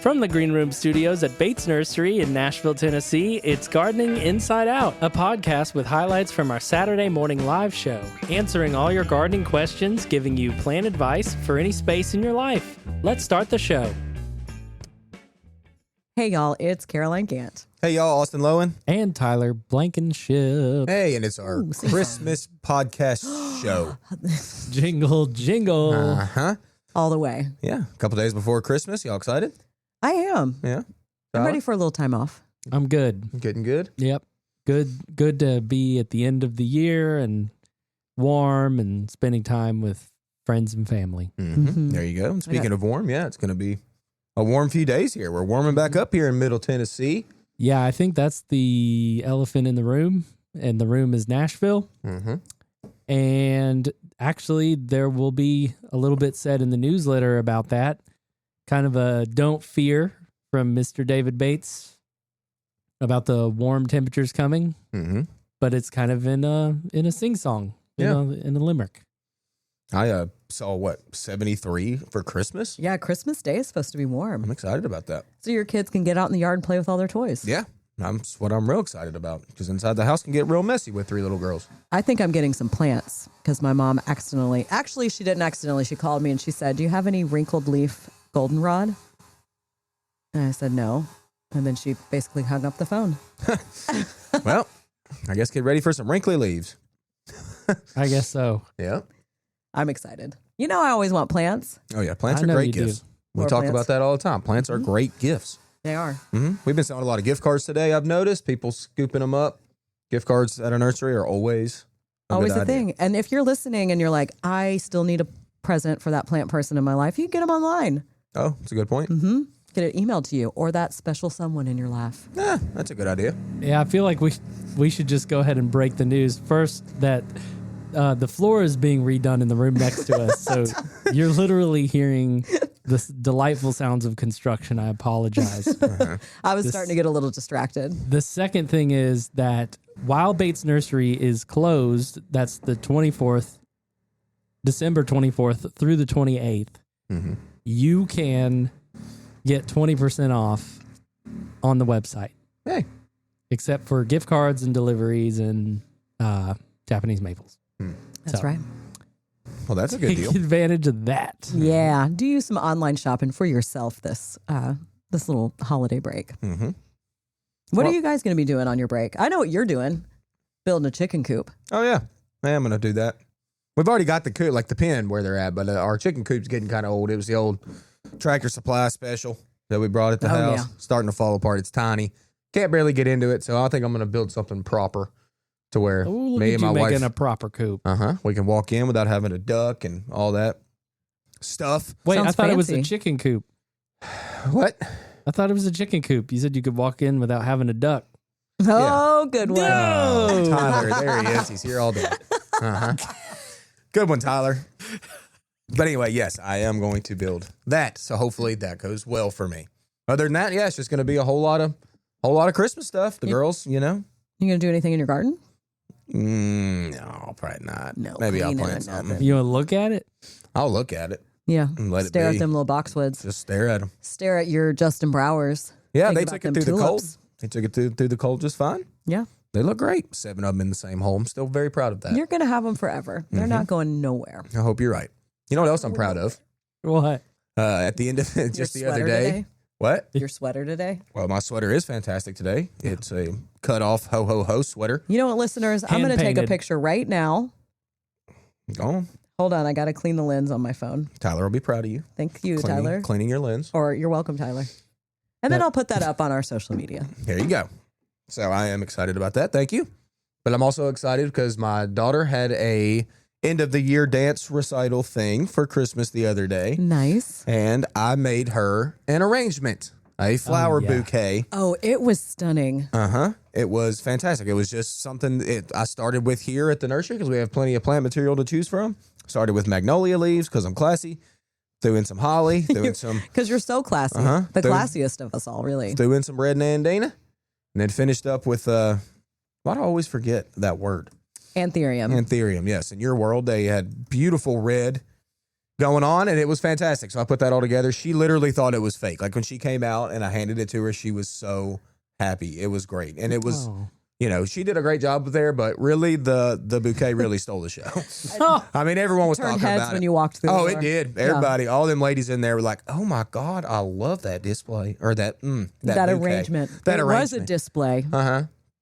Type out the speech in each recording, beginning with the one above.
From the Green Room Studios at Bates Nursery in Nashville, Tennessee, it's Gardening Inside Out, a podcast with highlights from our Saturday morning live show, answering all your gardening questions, giving you plant advice for any space in your life. Let's start the show. Hey, y'all, it's Caroline Gant. Hey, y'all, Austin Lowen. And Tyler Blankenship. Hey, and it's our Christmas podcast show. Jingle, jingle. Uh-huh. All the way. Yeah, a couple days before Christmas. Y'all excited? I am. Yeah. I'm ready for a little time off. I'm good. Getting good? Yep. Good to be at the end of the year and warm and spending time with friends and family. Mm-hmm. There you go. And speaking of warm, yeah, it's going to be a warm few days here. We're warming back up here in Middle Tennessee. Yeah, I think that's the elephant in the room, and the room is Nashville. Mm-hmm. And actually, there will be a little bit said in the newsletter about that. Kind of a don't fear from Mr. David Bates about the warm temperatures coming. Mm-hmm. But it's kind of in a sing-song, in a limerick. I saw, 73 for Christmas? Yeah, Christmas Day is supposed to be warm. I'm excited about that. So your kids can get out in the yard and play with all their toys. Yeah, that's what I'm real excited about, because inside the house can get real messy with 3 little girls. I think I'm getting some plants because my mom actually, she didn't accidentally. She called me and she said, "Do you have any wrinkled leaf goldenrod?" And I said, "No." And then she basically hung up the phone. Well, I guess get ready for some wrinkly leaves. I guess so. Yeah. I'm excited. You know, I always want plants. Oh, yeah. Plants I are know great you gifts. do. We More talk plants. about that all the time. Plants are great gifts. They are. Mm-hmm. We've been selling a lot of gift cards today, I've noticed. People scooping them up. Gift cards at a nursery are always a Always good a idea. thing. And if you're listening and you're like, I still need a present for that plant person in my life, you can get them online. Oh, that's a good point. Mm-hmm. Get it emailed to you or that special someone in your life. That's a good idea. Yeah, I feel like we should just go ahead and break the news first that the floor is being redone in the room next to us. So you're literally hearing the delightful sounds of construction. I apologize. I was starting to get a little distracted. The second thing is that while Bates Nursery is closed, that's the 24th, December 24th through the 28th, you can get 20% off on the website. Hey. Except for gift cards and deliveries and Japanese maples. That's right. Well, that's a good Take deal. advantage of that. Yeah. Do some online shopping for yourself this little holiday break. Mm-hmm. What are you guys going to be doing on your break? I know what you're doing. Building a chicken coop. Oh, yeah. I am going to do that. We've already got the coop, like the pen where they're at, but our chicken coop's getting kind of old. It was the old Tractor Supply special that we brought at the house. Yeah. Starting to fall apart. It's tiny. Can't barely get into it, so I think I'm going to build something proper to where Ooh, look me at and you my making wife, a proper coop. we can walk in without having to duck and all that stuff. Wait, Sounds I thought it was a fancy. chicken coop. What? I thought it was a chicken coop. You said you could walk in without having to duck. Oh, good one. No! Tyler, there he is. He's here all day. Good one, Tyler. But anyway, yes, I am going to build that. So hopefully that goes well for me. Other than that, yeah, it's just going to be a whole lot of Christmas stuff. The girls, You going to do anything in your garden? No, probably not. No, Maybe I'll cleaning plant or something. nothing. You want to look at it? I'll look at it. Yeah. And let it Stare be. at them little boxwoods. Just stare at them. Stare at your Justin Browers. Yeah, Think they about took it them through the cold. tulips. They took it through the cold just fine. Yeah. They look great. 7 of them in the same hole. I'm still very proud of that. You're going to have them forever. They're not going nowhere. I hope you're right. You know what else I'm proud of? What? At the end of it, just Your the other sweater day. today? What? Your sweater today? Well, my sweater is fantastic today. It's a cut off ho ho ho sweater. You know what, listeners? I'm going to take a Hand-painted. picture right now. Go on. Hold on. I got to clean the lens on my phone. Tyler will be proud of you. Thank you, Cleaning, Tyler. Cleaning your lens. Or you're welcome, Tyler. And then I'll put that up on our social media. There you go. So I am excited about that. Thank you. But I'm also excited because my daughter had a end of the year dance recital thing for Christmas the other day. Nice. And I made her an arrangement, a flower yeah. bouquet. Oh, it was stunning. It was fantastic. It was just something I started with here at the nursery because we have plenty of plant material to choose from. Started with magnolia leaves because I'm classy. Threw in some holly. Threw in some Because you're so classy. The classiest of us all, really. threw in some red nandina. And then finished up with, why do I always forget that word? Anthurium. Anthurium, yes. In your world, they had beautiful red going on, and it was fantastic. So I put that all together. She literally thought it was fake. Like when she came out and I handed it to her, she was so happy. It was great. And it was, she did a great job there, but really the bouquet really stole the show. I mean, everyone was talking heads about when it. you walked through. Oh, it did. Everybody, all them ladies in there were like, "Oh my God, I love that display or that bouquet. arrangement. That it arrangement was a display.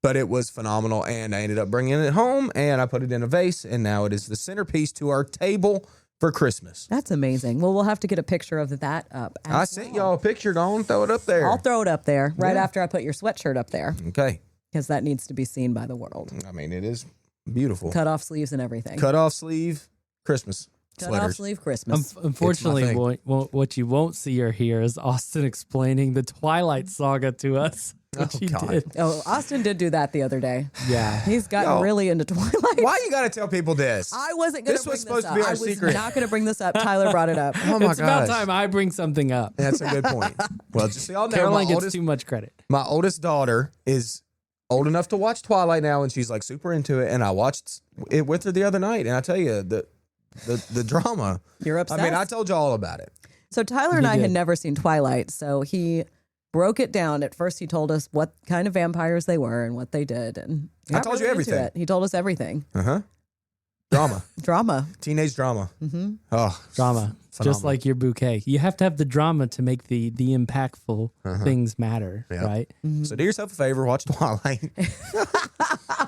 But it was phenomenal, and I ended up bringing it home, and I put it in a vase, and now it is the centerpiece to our table for Christmas. That's amazing. Well, we'll have to get a picture of that up. I sent y'all a picture. Go on, throw it up there. I'll throw it up there right after I put your sweatshirt up there. Okay. Because that needs to be seen by the world. I mean, it is beautiful. Cut off sleeves and everything. Cut off sleeve Christmas Cut sweaters. off sleeve Christmas. Unfortunately, what you won't see or hear is Austin explaining the Twilight Saga to us. Which he did. Oh, Austin did do that the other day. Yeah. He's gotten really into Twilight. Why you got to tell people this? I wasn't going to This bring was this supposed up. to be our I was secret. not going to bring this up. Tyler brought it up. Oh my It's about gosh. time I bring something up. That's a good point. Well, just so y'all know, Caroline gets too much credit. my oldest daughter is old enough to watch Twilight now, and she's like super into it. And I watched it with her the other night, and I tell you the drama. You're upset. I mean, I told you all about it. So Tyler and I did. had never seen Twilight, so he broke it down. At first, he told us what kind of vampires they were and what they did, and he I got told you really into everything. it. He told us everything. Drama, Drama. teenage drama. Mm-hmm. Oh, Drama. Just phenomenal. like your bouquet. You have to have the drama to make the impactful things matter, Yeah. right? So do yourself a favor, watch Twilight.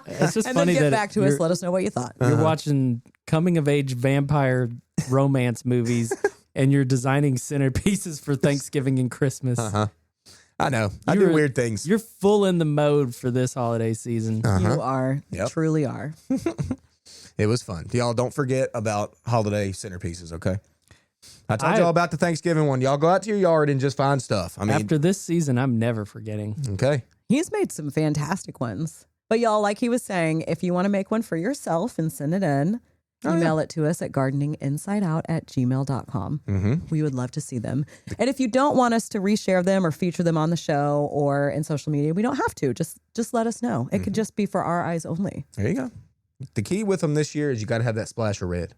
It's just And funny then get that back to us. Let us know what you thought. you're watching coming of age vampire romance movies and you're designing centerpieces for Thanksgiving and Christmas. I know. I do You're- weird things. You're full in the mode for this holiday season. You are. Yep. Truly are. It was fun. Y'all don't forget about holiday centerpieces, okay? I told y'all about the Thanksgiving one. Y'all go out to your yard and just find stuff. I mean, After this season, I'm never forgetting. okay. He's made some fantastic ones. But y'all, like he was saying, if you want to make one for yourself and send it in, email it to us at gardeninginsideout@gmail.com. We would love to see them. And if you don't want us to reshare them or feature them on the show or in social media, we don't have to. Just let us know. It could just be for our eyes only. There you go. The key with them this year is you got to have that splash of red,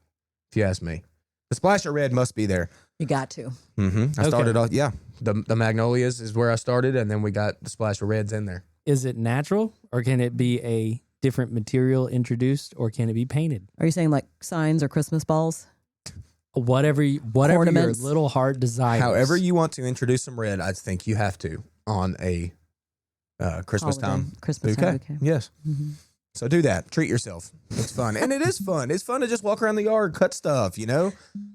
if you ask me. The splash of red must be there. You got to. I started off, the magnolias is where I started, and then we got the splash of reds in there. Is it natural or can it be a different material introduced or can it be painted? Are you saying like signs or Christmas balls? Whatever your Ornaments. little heart desires. However you want to introduce some red, I think you have to on a Christmas Holiday. time Christmas bouquet. time bouquet. Yes. So do that. Treat yourself. It's fun. And it is fun. It's fun to just walk around the yard, cut stuff,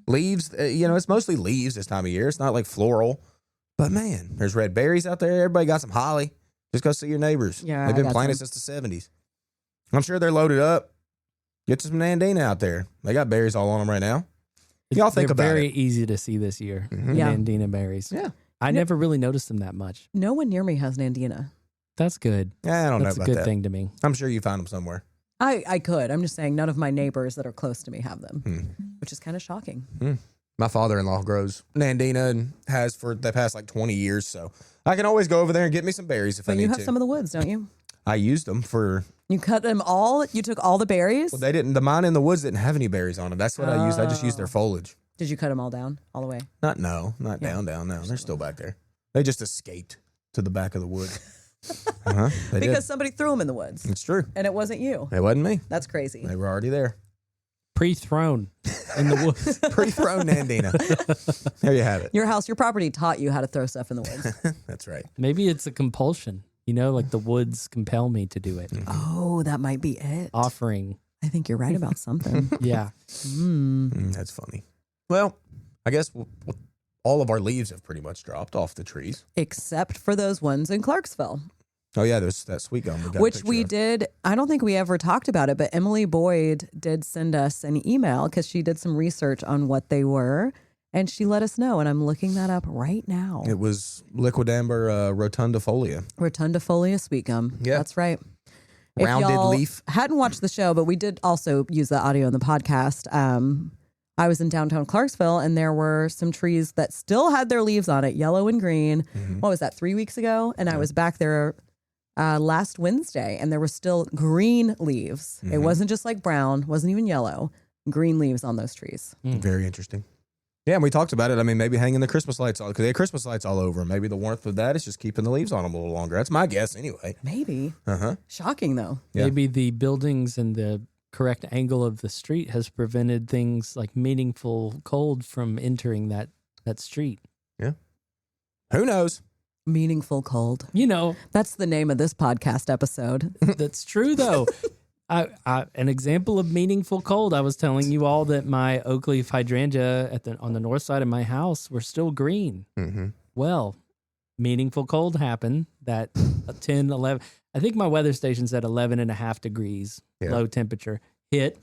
Leaves, it's mostly leaves this time of year. It's not like floral. But man, there's red berries out there. Everybody got some holly. Just go see your neighbors. Yeah, They've I been got planting some. since the 70s. I'm sure they're loaded up. Get some Nandina out there. They got berries all on them right now. Y'all think They're about very it. easy to see this year. Yeah. Nandina berries. Yeah. I never really noticed them that much. No one near me has Nandina. That's good. I don't That's know a about good that. thing to me. I'm sure you found them somewhere. I could. I'm just saying none of my neighbors that are close to me have them, which is kind of shocking. My father-in-law grows Nandina and has for the past like 20 years. So I can always go over there and get me some berries if I But need you have to. some of the woods, don't you? I used them for, You cut them all. You took all the berries. they didn't, the mine in the woods didn't have any berries on them. That's what I used. I just used their foliage. Did you cut them all down all the way? Not down. No, they're still back there. They just escaped to the back of the wood. They Because did. somebody threw them in the woods, It's true. and it wasn't you. It wasn't me. That's crazy. They were already there. Pre-thrown in the woods. Pre-thrown Nandina. There you have it. Your house, your property taught you how to throw stuff in the woods. That's right. Maybe it's a compulsion. Like the woods compel me to do it. Oh, that might be it. Offering. I think you're right about something. Yeah. That's funny. Well, I guess all of our leaves have pretty much dropped off the trees. Except for those ones in Clarksville, Oh yeah, there's that sweet gum. Got a which picture we of. did. I don't think we ever talked about it, but Emily Boyd did send us an email because she did some research on what they were, and she let us know. And I'm looking that up right now. It was liquidambar rotundifolia. Rotundifolia sweet gum. Yeah. That's right. If Rounded y'all leaf. Hadn't watched the show, but we did also use the audio in the podcast. I was in downtown Clarksville, and there were some trees that still had their leaves on it, yellow and green. What was that, 3 weeks ago? And I was back there last Wednesday, and there were still green leaves. It wasn't just like brown, wasn't even yellow. Green leaves on those trees. Very interesting. Yeah, and we talked about it. I mean, maybe hanging the Christmas lights on because they have Christmas lights all over. Maybe the warmth of that is just keeping the leaves on them a little longer. That's my guess, anyway. Maybe. Uh-huh. Shocking, though. Yeah. Maybe the buildings and the correct angle of the street has prevented things like meaningful cold from entering that street. Yeah. Who knows? Meaningful cold. You know, That's the name of this podcast episode. that's true though. An example of meaningful cold. I was telling you all that my oak leaf hydrangea on the north side of my house were still green. Mm-hmm. Well, meaningful cold happened that 10, 11, I think my weather station's at 11 and a half degrees, low temperature hit.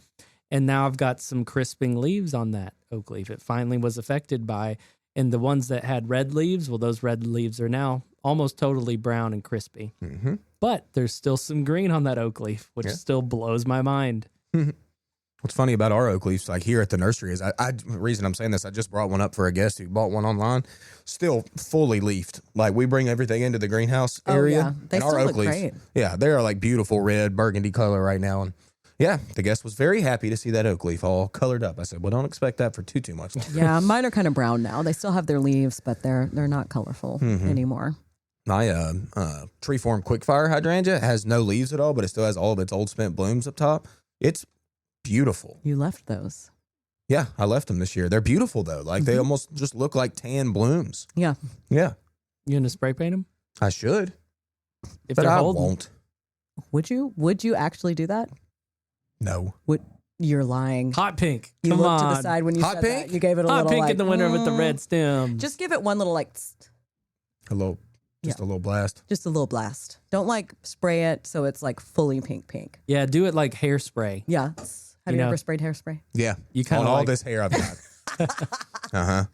And now I've got some crisping leaves on that oak leaf. It finally was affected by, and the ones that had red leaves, well, those red leaves are now almost totally brown and crispy. Mm-hmm. But there's still some green on that oak leaf, which still blows my mind. What's funny about our oak leaves, like here at the nursery, is the reason I'm saying this, I just brought one up for a guest who bought one online, still fully leafed. Like we bring everything into the greenhouse area. Yeah. They and still our look oak leaves, great. yeah, they're like beautiful red, burgundy color right now. And yeah, the guest was very happy to see that oak leaf all colored up. I said, well, don't expect that for too much longer. Yeah, mine are kind of brown now. They still have their leaves, but they're not colorful anymore. My treeform quickfire hydrangea has no leaves at all, but it still has all of its old spent blooms up top. It's beautiful. You left those. Yeah, I left them this year. They're beautiful though. Like they almost just look like tan blooms. Yeah. Yeah, You gonna spray paint them? I should, If but they're I holding, won't. Would you actually do that? No. You're lying. hot pink. You Come looked on. to the side when you Hot said pink? that. You gave it a Hot little pink like, in the winter with the red stem. Just give it one little like, A little, just a little blast. just a little blast. Don't like spray it so it's like fully pink. Yeah, do it like hairspray. Yeah. Have You you know. ever sprayed hairspray? Yeah, You kind on of all like, this hair I've got.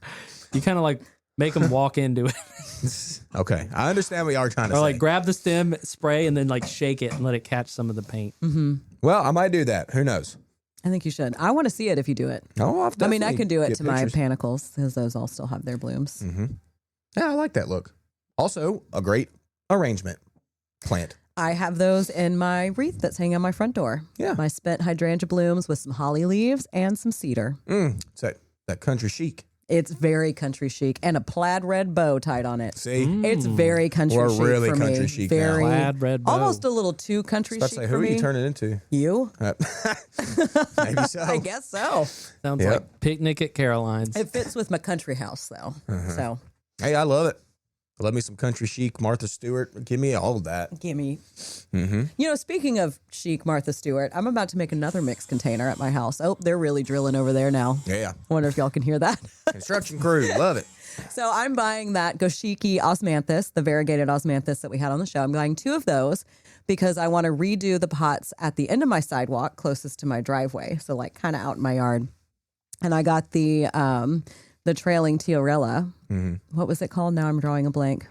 you kind of like make them walk into it, Okay, I understand what y'all are trying to or say. like grab the stem, spray, and then like shake it and let it catch some of the paint. Well, I might do that. Who knows? I think you should. I want to see it if you do it. Oh, I mean, I can do it get to my pictures. panicles because those all still have their blooms. Yeah, I like that look. Also, a great arrangement plant. I have those in my wreath that's hanging on my front door. Yeah. My spent hydrangea blooms with some holly leaves and some cedar. It's that country chic. It's very country chic and a plaid red bow tied on it. See, It's very country We're chic really for country me. chic now. very Plaid red bow. almost a little too country about chic to say, for who are me. you turning into? You? Maybe so. I guess so. Sounds Yep. like picnic at Caroline's. It fits with my country house though. So Hey, I love it. I love me some country chic, Martha Stewart. Give me all of that. give me. Mm-hmm. You know, speaking of chic Martha Stewart, I'm about to make another mixed container at my house. Oh, they're really drilling over there now. Yeah, I wonder if y'all can hear that. construction crew, love it. So I'm buying that Goshiki osmanthus, the variegated osmanthus that we had on the show. I'm buying 2 of those because I want to redo the pots at the end of my sidewalk closest to my driveway. So like kind of out in my yard. And I got the trailing tiarella. What was it called? Now I'm drawing a blank.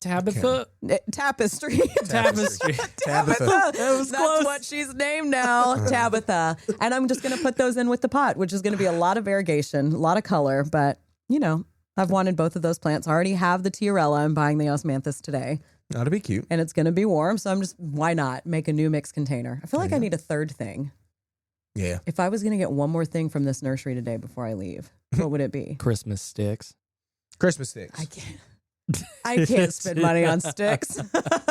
Tabitha. Tapestry. Tapestry. Tabitha. That's what she's named now, Tabitha. And I'm just going to put those in with the pot, which is going to be a lot of variegation, a lot of color. But, you know, I've wanted both of those plants. I already have the tiarella. I'm buying the osmanthus today. That'd be cute. And it's going to be warm. So I'm just, why not make a new mixed container? I feel like I need a third thing. Yeah. If I was going to get one more thing from this nursery today before I leave, what would it be? Christmas sticks. Christmas sticks. I can't spend money on sticks.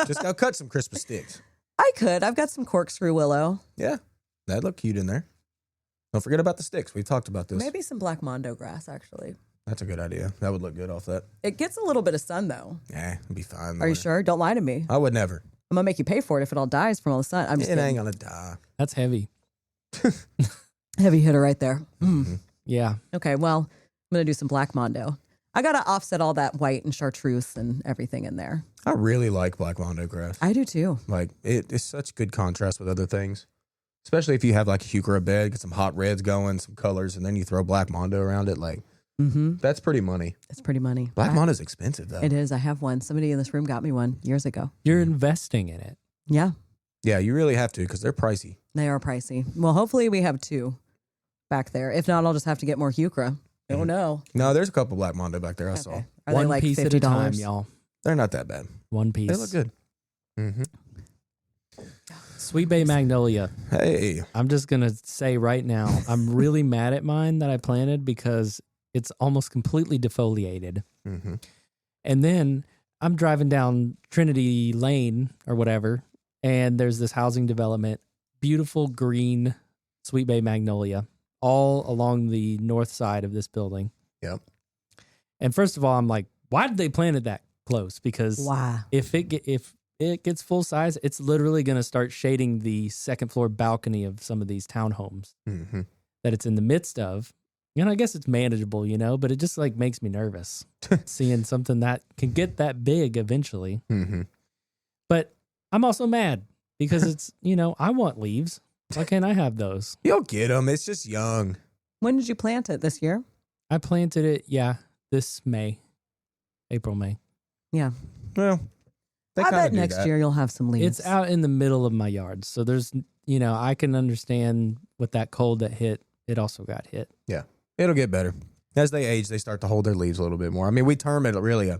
Just go cut some Christmas sticks. I could. I've got some corkscrew willow. Yeah, that'd look cute in there. Don't forget about the sticks. We talked about this. Maybe some black mondo grass, actually. That's a good idea. That would look good off that. It gets a little bit of sun, though. Yeah, it'd be fine. Are you sure? Don't lie to me. I would never. I'm going to make you pay for it if it all dies from all the sun. I'm just It ain't kidding. gonna die. That's heavy. Heavy hitter right there. Yeah. Okay, well, I'm going to do some black mondo. I got to offset all that white and chartreuse and everything in there. I really like black mondo grass. I do too. Like it's such good contrast with other things. Especially if you have like a heuchera bed, get some hot reds going, some colors, and then you throw black mondo around it. Like that's pretty money. It's pretty money. Black mondo's expensive though. It is. I have one. Somebody in this room got me one years ago. You're investing in it. Yeah, Yeah, you really have to because they're pricey. they are pricey. Well, hopefully we have 2 back there. If not, I'll just have to get more heuchera. Oh no. No, there's a couple black mondo back there. I saw. Okay. Are One they like piece $50? at a time, y'all. They're not that bad. One piece. They look good. Sweet Bay Magnolia. Hey, I'm just going to say right now, I'm really mad at mine that I planted because It's almost completely defoliated. Mm-hmm. And then I'm driving down Trinity Lane or whatever, and there's this housing development, beautiful green Sweet Bay magnolia, all along the north side of this building. Yep. And first of all, I'm like, why did they plant it that close? Because if it gets full size, it's literally going to start shading the second floor balcony of some of these townhomes that it's in the midst of. You know, I guess it's manageable, you know, but it just like makes me nervous seeing something that can get that big eventually. Mm-hmm. But I'm also mad because it's, you know, I want leaves. Why can't I have those? You'll get them. It's just young. When did you plant it this year? I planted it, this April, May. Yeah. Well, I bet next year you'll have some leaves. It's out in the middle of my yard. So there's, you know, I can understand with that cold that hit, it also got hit. Yeah. It'll get better. As they age, they start to hold their leaves a little bit more. I mean, we term it really a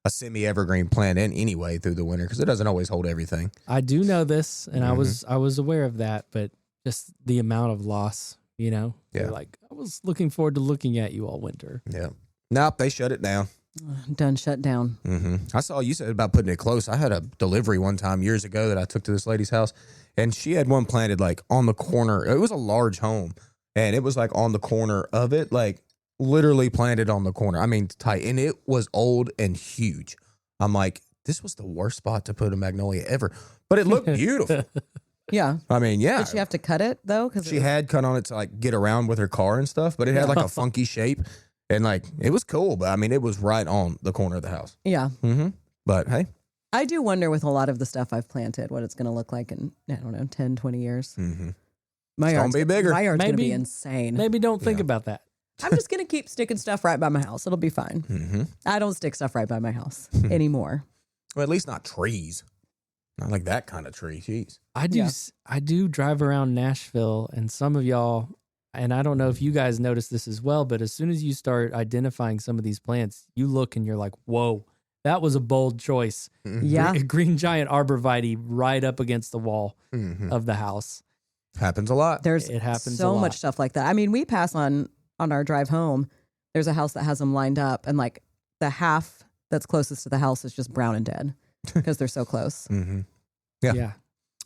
semi-evergreen plant anyway through the winter because it doesn't always hold everything. I do know this, and I was aware of that, but just the amount of loss, you know? Yeah. Like, I was looking forward to looking at you all winter. Yeah. Nope, they shut it down. Done shut down. Mm-hmm. I saw you said about putting it close. I had a delivery one time years ago that I took to this lady's house, and she had one planted like on the corner. It was a large home. And it was like on the corner of it, like literally planted on the corner. I mean, tight. And it was old and huge. I'm like, this was the worst spot to put a magnolia ever. But it looked beautiful. Yeah. I mean, yeah. Did she have to cut it though? She had cut on it to like get around with her car and stuff, but it had like a funky shape. And like, it was cool. But I mean, it was right on the corner of the house. Yeah. Mm-hmm. But hey. I do wonder with a lot of the stuff I've planted, what it's going to look like in, I don't know, 10, 20 years. Mm-hmm. My yard's going to be bigger. My yard's going to be insane. Maybe don't think about that. I'm just going to keep sticking stuff right by my house. It'll be fine. Mm-hmm. I don't stick stuff right by my house anymore. Well, at least not trees. Not like that kind of tree. Jeez. I do drive around Nashville, and some of y'all, and I don't know if you guys notice this as well, but as soon as you start identifying some of these plants, you look and you're like, whoa, that was a bold choice. Yeah. Green giant arborvitae right up against the wall of the house. Happens a lot. It happens so a lot. much stuff like that. I mean, we pass on our drive home. There's a house that has them lined up, and like the half that's closest to the house is just brown and dead because they're so close. Mm-hmm. Yeah.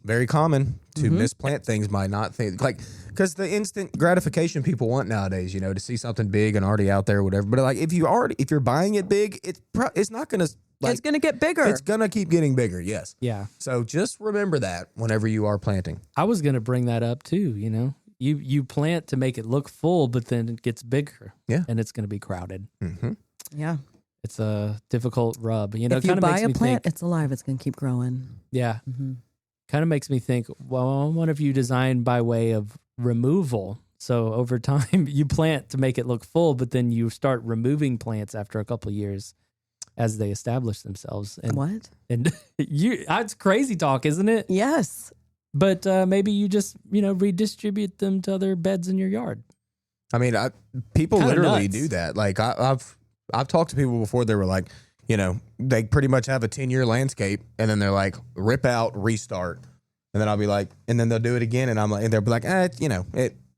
Very common to misplant things by not think like because the instant gratification people want nowadays, you know, to see something big and already out there or whatever. But like if you're buying it big, it's not gonna. Like, it's going to get bigger. It's going to keep getting bigger, yes. Yeah. So just remember that whenever you are planting. I was going to bring that up too, you know. You plant to make it look full, but then it gets bigger. Yeah. And it's going to be crowded. Mm-hmm. Yeah. It's a difficult rub. You know, if you buy a plant, it's alive. It's going to keep growing. Yeah. Mm-hmm. Kind of makes me think, well, what if you design by way of removal? So over time, you plant to make it look full, but then you start removing plants after a couple of years as they establish themselves. And, what? And it's crazy talk, isn't it? Yes. But maybe you just, redistribute them to other beds in your yard. I mean, people Kinda literally nuts. do that. Like I've talked to people before. They were like, they pretty much have a 10-year landscape, and then they're like, rip out, restart, and then I'll be like, and then they'll do it again, and I'm like, and they'll be like,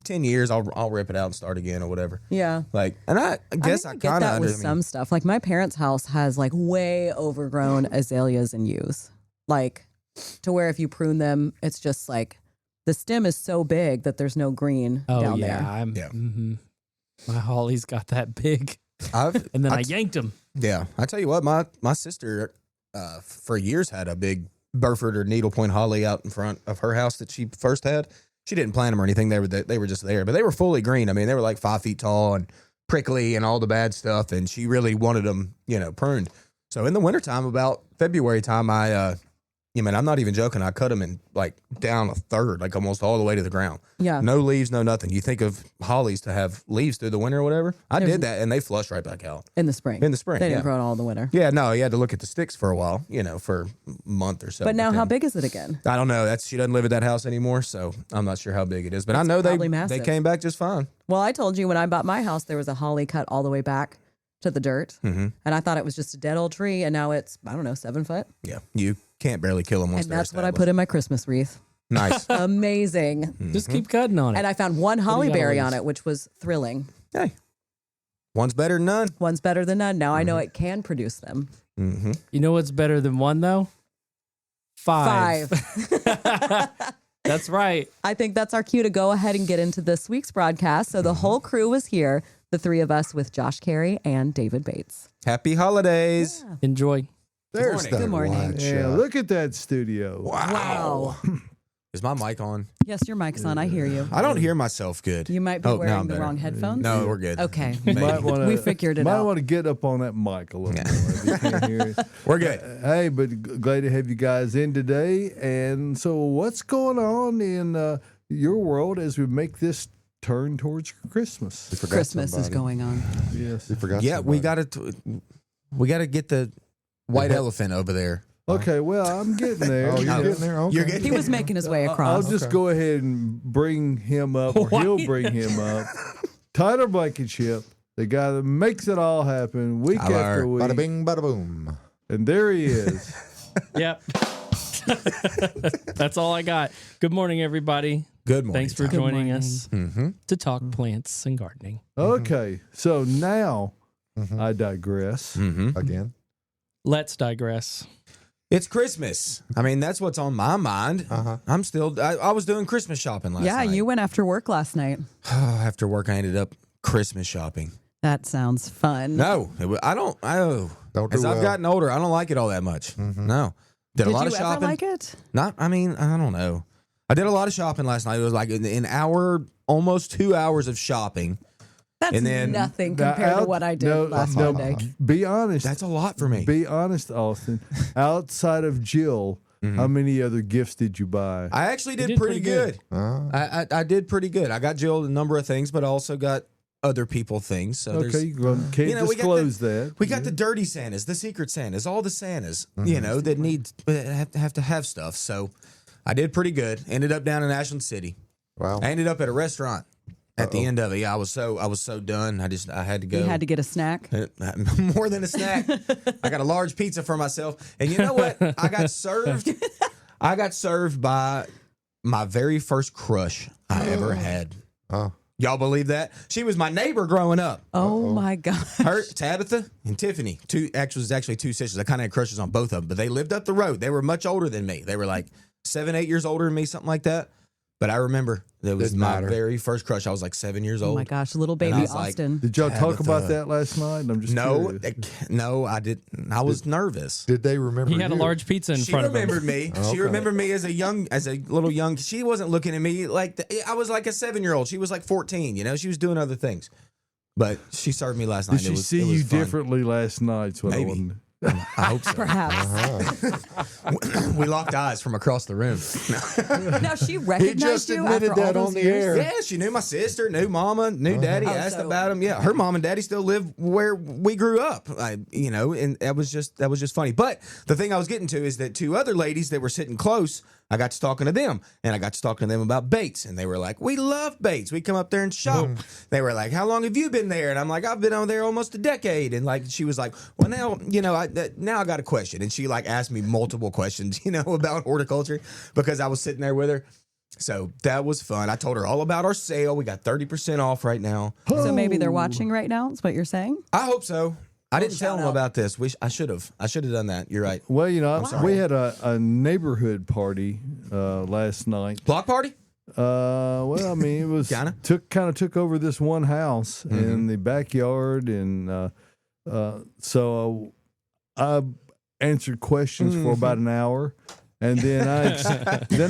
10 years, I'll rip it out and start again or whatever. Yeah. Like, and I guess I get kind of that with some stuff. Like my parents' house has like way overgrown azaleas and yews, like to where if you prune them, it's just like the stem is so big that there's no green down there. My holly's got that big. And then I yanked him. Yeah. I tell you what, my sister for years had a big Burford or needlepoint holly out in front of her house that she first had. She didn't plant them or anything. They were just there, but they were fully green. I mean, they were like 5 feet tall and prickly and all the bad stuff. And she really wanted them, pruned. So in the wintertime, about February time, I'm not even joking. I cut them in like down a third, like almost all the way to the ground. Yeah. No leaves, no nothing. You think of hollies to have leaves through the winter or whatever. I did that and they flushed right back out. In the spring. In the spring. They didn't grow it all the winter. Yeah, no, you had to look at the sticks for a while, for a month or so. But now how big is it again? I don't know. She doesn't live at that house anymore, so I'm not sure how big it is. But I know they came back just fine. Well, I told you when I bought my house, there was a holly cut all the way back to the dirt. Mm-hmm. And I thought it was just a dead old tree, and now it's, 7 foot. Yeah, you can't barely kill them once and that's what I put in my Christmas wreath. Nice. Amazing. Just keep cutting on it. And I found one holly berry on it, which was thrilling. Hey. One's better than none. One's better than none. Now I know it can produce them. Mm-hmm. You know what's better than one, though? Five. That's right. I think that's our cue to go ahead and get into this week's broadcast. So the whole crew was here, the three of us with Josh Carey and David Bates. Happy holidays. Yeah. Enjoy. There's Good the morning. light Yeah, shot. look at that studio. Wow. Is my mic on? Yes, your mic's on. I hear you. I don't hear myself good. You might be now wearing I'm the better. wrong headphones. No, we're good. Okay. Maybe. Might wanna, We figured it might out. want to get up on that mic a little more if you can't hear it. We're good. Hey, but glad to have you guys in today. And so, what's going on in your world as we make this turn towards Christmas? We forgot Christmas is somebody. going on. Yes. We forgot. Yeah, we somebody. got to get the white elephant over there. Okay, well, I'm getting there. Oh, you're Oh. getting there. Okay. You're getting He was making his way I'll across. just Okay. go ahead and bring him up, or Why? he'll bring him up. Tyler Blankenship, the guy that makes it all happen week Tyler. after week. Bada bing, bada boom. And there he is. Yep. That's all I got. Good morning, everybody. Good morning. Thanks for Good joining morning. us Mm-hmm. to talk plants and gardening. Okay, so now I digress. Mm-hmm. Again. Let's digress. It's Christmas. I mean, that's what's on my mind. Uh-huh. I was doing Christmas shopping last Yeah, night. you went after work last night. After work, I ended up Christmas shopping. That sounds fun. No, I don't. Don't do As I've well. gotten older, I don't like it all that much. No, did a Did lot you of ever shopping. like it? Not. I mean, I don't know. I did a lot of shopping last night. It was like an hour, almost 2 hours of shopping. That's And then- nothing Now, compared to out- what I did no, last no, Monday. Be honest. That's a lot for me. Be honest, Austin. Outside of Jill, how many other gifts did you buy? I actually did, did pretty pretty good. Uh, I did pretty good. I got Jill a number of things, but I also got other people things. So Okay, there's. you can't You know, we got disclose that. We got the dirty Santas, the secret Santas, all the Santas, you know, that need have to have stuff. So I did pretty good. Ended up down in Ashland City. wow. I ended up at a restaurant at the end of it. Yeah, I was so done. I had to go. You had to get a snack. More than a snack. I got a large pizza for myself. And you know what? I got served by my very first crush I ever had. Oh. Y'all believe that? She was my neighbor growing up. Oh my God. Her, Tabitha and Tiffany, actually two sisters. I kind of had crushes on both of them, but they lived up the road. They were much older than me. They were like 7, 8 years older than me, something like that. But I remember that was Didn't my matter. very first crush. I was like 7 years Oh old. my gosh, little baby I was like, Austin. Did y'all talk Tabitha. about that last night? I'm just No, curious. no, I didn't. I was nervous. Did they remember He had a you? large pizza in She front of him. remembered me. She Okay. remembered me as a little young. She wasn't looking at me like I was like a 7-year-old. She was like 14. You know, she was doing other things. But she served me last night. Did she It was, see it was you fun. differently last night? What Maybe. I wanted- I hope so. Perhaps. We locked eyes from across the room. Now she He recognized just you admitted after all that on those the years? air. Yeah, she knew my sister, knew mama, knew daddy, Oh, asked so- about him. Yeah, her mom and daddy still live where we grew up. And that was just funny. But the thing I was getting to is that two other ladies that were sitting close, I got to talking to them, and I got to talking to them about Bates, and they were like, "We love Bates. We come up there and shop." They were like, "How long have you been there?" And I'm like, "I've been over there almost a decade." And like, she was like, "Well, now now I got a question," and she like asked me multiple questions, about horticulture because I was sitting there with her. So that was fun. I told her all about our sale. We got 30% off right now. So maybe they're watching right now, is what you're saying? I hope so. I didn't tell shout them out. about this. I should have. I should have done that. You're right. Well, sorry. we had a neighborhood party last night. Block party? Well, I mean, it was Kinda. took over this one house in the backyard, and so I answered questions for about an hour, and then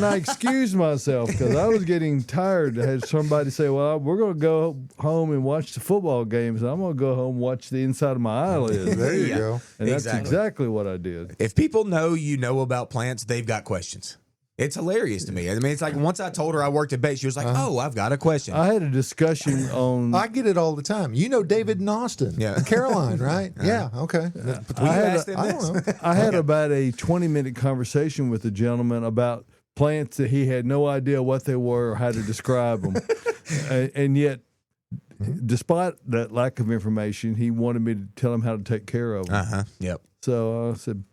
I excused myself because I was getting tired. I had somebody say, "Well, we're going to go home and watch the football games. I'm going to go home and watch the inside of my eyelids." There you Yeah. go. And that's Exactly. exactly what I did. If people know you know about plants, they've got questions. It's hilarious to me. I mean, it's like once I told her I worked at Bates, she was like, "Oh, I've got a question." I had a discussion on. I get it all the time. You know David and Austin. Yeah. Caroline, right? Yeah. Okay. Will you I had ask them I this? don't know. I had about a 20-minute conversation with a gentleman about plants that he had no idea what they were or how to describe them. And yet, despite that lack of information, he wanted me to tell him how to take care of them. Yep. So I said,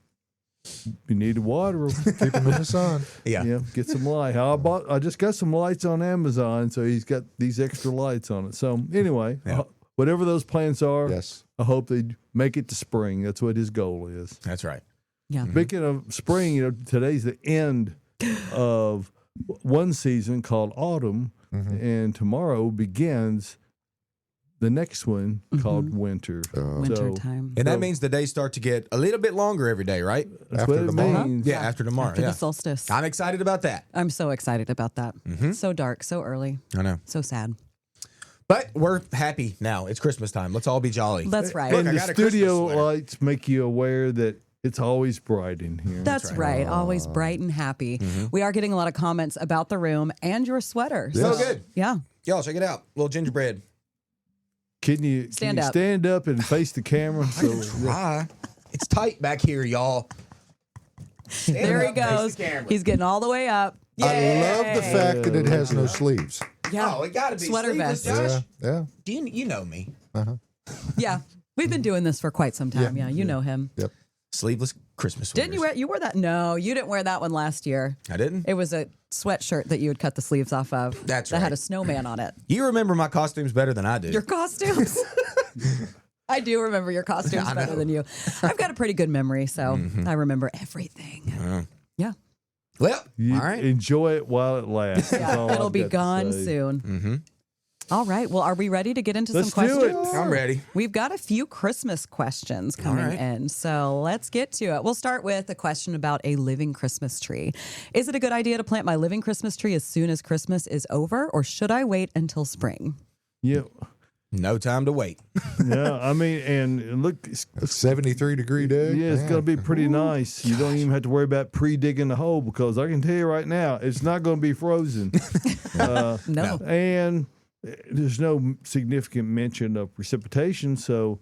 "You need to water them. Keep him in the sun. Yeah. Get some light." I just got some lights on Amazon, so he's got these extra lights on it. So anyway, Yeah. whatever those plants are, Yes. I hope they make it to spring. That's what his goal is. That's right. Yeah. Speaking of spring, today's the end of one season called autumn, and tomorrow begins the next one called winter. Winter So, time. And that means the days start to get a little bit longer every day, right? That's After what it tomorrow? means. Yeah, after tomorrow. After yeah. the solstice. I'm excited about that. I'm so excited about that. So dark, so early, I know. so sad. But we're happy now. It's Christmas time. Let's all be jolly. That's right. Look, And I the got a Christmas studio sweater. lights make you aware that it's always bright in here. That's right. Always bright and happy. We are getting a lot of comments about the room and your sweater. So good. Yeah. Y'all, check it out. Little gingerbread. Can you Stand up. stand up and face the camera? So Try. It's tight back here, y'all. Stand There he up, face goes. the camera. He's getting all the way up. I love the Yay. fact that it has no sleeves. Yeah. Oh, it got to be Sweater sleeveless, vest. Josh. Yeah. You know me. Yeah. We've been doing this for quite some time. Yeah. You know him. Yep. Sleeveless Christmas sweaters. Didn't you wear? You wore that? No, you didn't wear that one last year. I didn't. It was a sweatshirt that you would cut the sleeves off of. That's that had right. a snowman on it. You remember my costumes better than I do. Your costumes. I do remember your costumes I better know. than you. I've got a pretty good memory, so I remember everything. Yeah. Well, you all right. enjoy it while it lasts. That's all It'll I've be got to gone say. soon. Mm-hmm. All right. Well, are we ready to get into Let's some do questions? it. I'm ready. We've got a few Christmas questions coming right. in, so let's get to it. We'll start with a question about a living Christmas tree. Is it a good idea to plant my living Christmas tree as soon as Christmas is over, or should I wait until spring? Yeah. No time to wait. Yeah. I mean, and look, A 73-degree day. yeah, it's going to be pretty nice. You don't even have to worry about pre-digging the hole because I can tell you right now, it's not going to be frozen. No. And there's no significant mention of precipitation. So,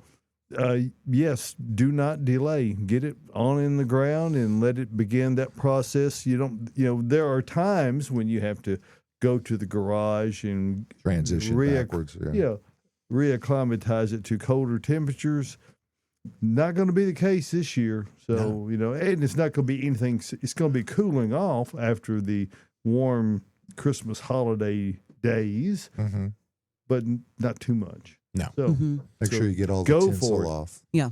yes, do not delay. Get it on in the ground and let it begin that process. There are times when you have to go to the garage and Transition backwards. yeah, reacclimatize it to colder temperatures. Not going to be the case this year. So, and it's not going to be anything. It's going to be cooling off after the warm Christmas holiday days, but not too much. No. So, Make sure you get all the Go for tinsel it. off. Yeah.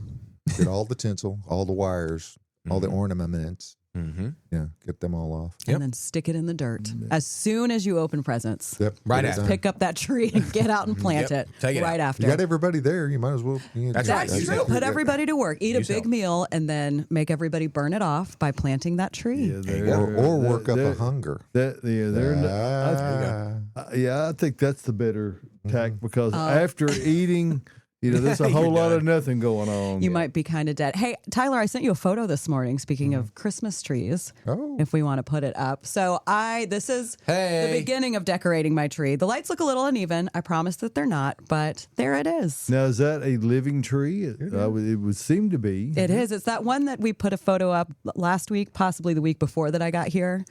Get all the tinsel, all the wires, all the ornaments. Mm-hmm. Yeah, get them all off. Yep. And then stick it in the dirt as soon as you open presents. Yep. Right get it after. done. Pick up that tree and get out and plant Yep. it Take it right out. after. You got everybody there. You might as well. That's right. That's Use true. help. Put everybody to work. Eat a Use big help. meal and then make everybody burn it off by planting that tree. yeah, Or work up a hunger. I think that's the better tack because after eating, there's a whole lot of nothing going on. You might be kind of dead. Hey, Tyler, I sent you a photo this morning, speaking of Christmas trees, Oh. if we want to put it up. So this is the Hey. beginning of decorating my tree. The lights look a little uneven. I promise that they're not, but there it is. Now, is that a living tree? It would seem to be. It is. It's that one that we put a photo up last week, possibly the week before that I got here.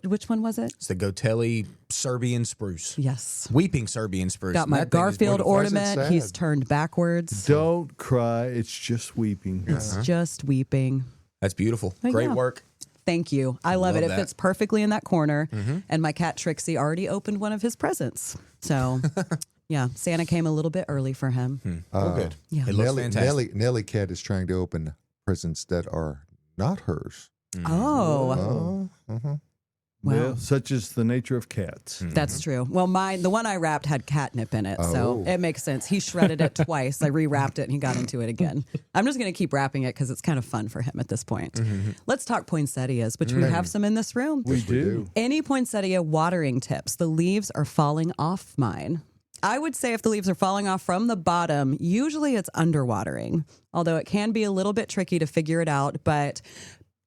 Which one was it? It's the Gotelli Serbian spruce. Yes. Weeping Serbian spruce. Got And my that thing is Garfield beautiful. ornament. sad? He's turned backwards. Don't cry. It's just weeping. It's just weeping. That's beautiful. But Great yeah. work. Thank you. I love it. Love It that. fits perfectly in that corner. And my cat Trixie already opened one of his presents. So, yeah, Santa came a little bit early for him. Oh, good. Yeah. It looks fantastic. Nellie Cat is trying to open presents that are not hers. Oh, Oh, wow. Well, such is the nature of cats. That's true. Well, the one I wrapped had catnip in it, so Oh. it makes sense. He shredded it twice. I rewrapped it and he got into it again. I'm just going to keep wrapping it because it's kind of fun for him at this point. Let's talk poinsettias, which we have some in this room. We do. Any poinsettia watering tips? The leaves are falling off mine. I would say if the leaves are falling off from the bottom, usually it's underwatering, although it can be a little bit tricky to figure it out. But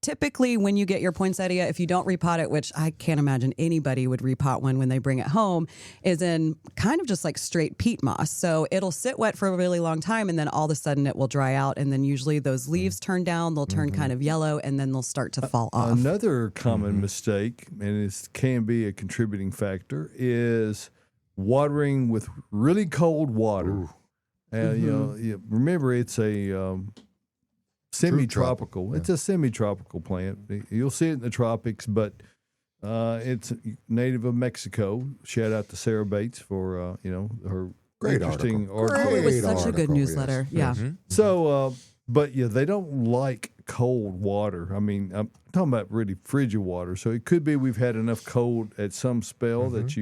typically when you get your poinsettia, if you don't repot it, which I can't imagine anybody would repot one when they bring it home, is in kind of just like straight peat moss. So it'll sit wet for a really long time and then all of a sudden it will dry out. And then usually those leaves turn down, they'll turn kind of yellow and then they'll start to fall off. Another common mistake, and it can be a contributing factor, is watering with really cold water. And remember, it's a semi-tropical. It's a semi-tropical plant. You'll see it in the tropics, but it's native of Mexico. Shout out to Sarah Bates for her Great interesting article. Oh, it was such a good article, newsletter. yes. Yeah. So, but yeah, they don't like cold water. I mean, I'm talking about really frigid water. So it could be we've had enough cold at some spell that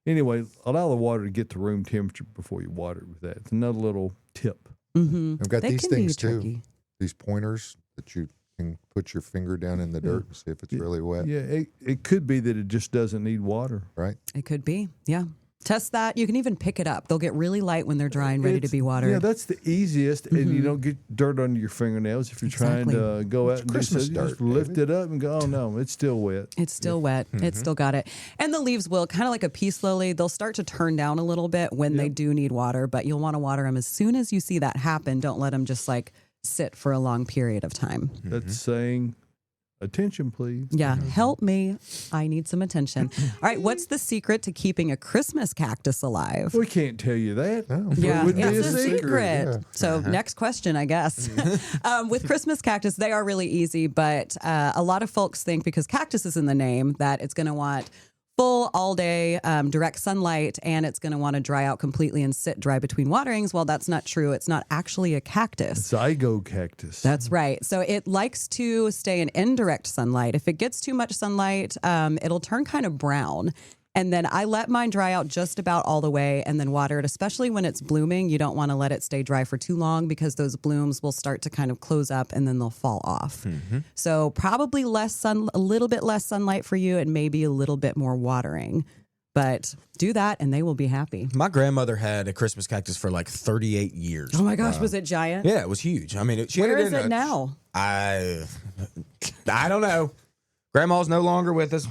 anyway, allow the water to get to room temperature before you water it with that. It's another little tip. I've got They these can be things tricky. too. These pointers that you can put your finger down in the dirt and see if it's really wet. Yeah, it could be that it just doesn't need water. Right. It could be. Yeah. Test that. You can even pick it up. They'll get really light when they're dry and ready to be watered. Yeah, that's the easiest, and you don't get dirt under your fingernails if you're Exactly. trying to go out and do Christmas so. You just dirt, lift David. it up and go, oh no, it's still wet. It's still wet. It's still got it. And the leaves will kind of like a pea slowly. They'll start to turn down a little bit when they do need water, but you'll want to water them as soon as you see that happen. Don't let them just like sit for a long period of time. That's saying, attention, please. Yeah. Help me. I need some attention. All right. What's the secret to keeping a Christmas cactus alive? We can't tell you that. No. Yeah, wouldn't be it's a a secret. secret, yeah. So next question, I guess. With Christmas cactus, they are really easy, but a lot of folks think because cactus is in the name that it's going to want full all day direct sunlight and it's going to want to dry out completely and sit dry between waterings. Well, that's not true. It's not actually a cactus. Zygo cactus. That's right. So it likes to stay in indirect sunlight. If it gets too much sunlight, it'll turn kind of brown. And then I let mine dry out just about all the way and then water it, especially when it's blooming. You don't want to let it stay dry for too long because those blooms will start to kind of close up and then they'll fall off. So probably a little bit less sunlight for you and maybe a little bit more watering. But do that and they will be happy. My grandmother had a Christmas cactus for like 38 years. Oh my gosh, was it giant? Yeah, it was huge. I mean, she Where had is in it now? I don't know. Grandma's no longer with us.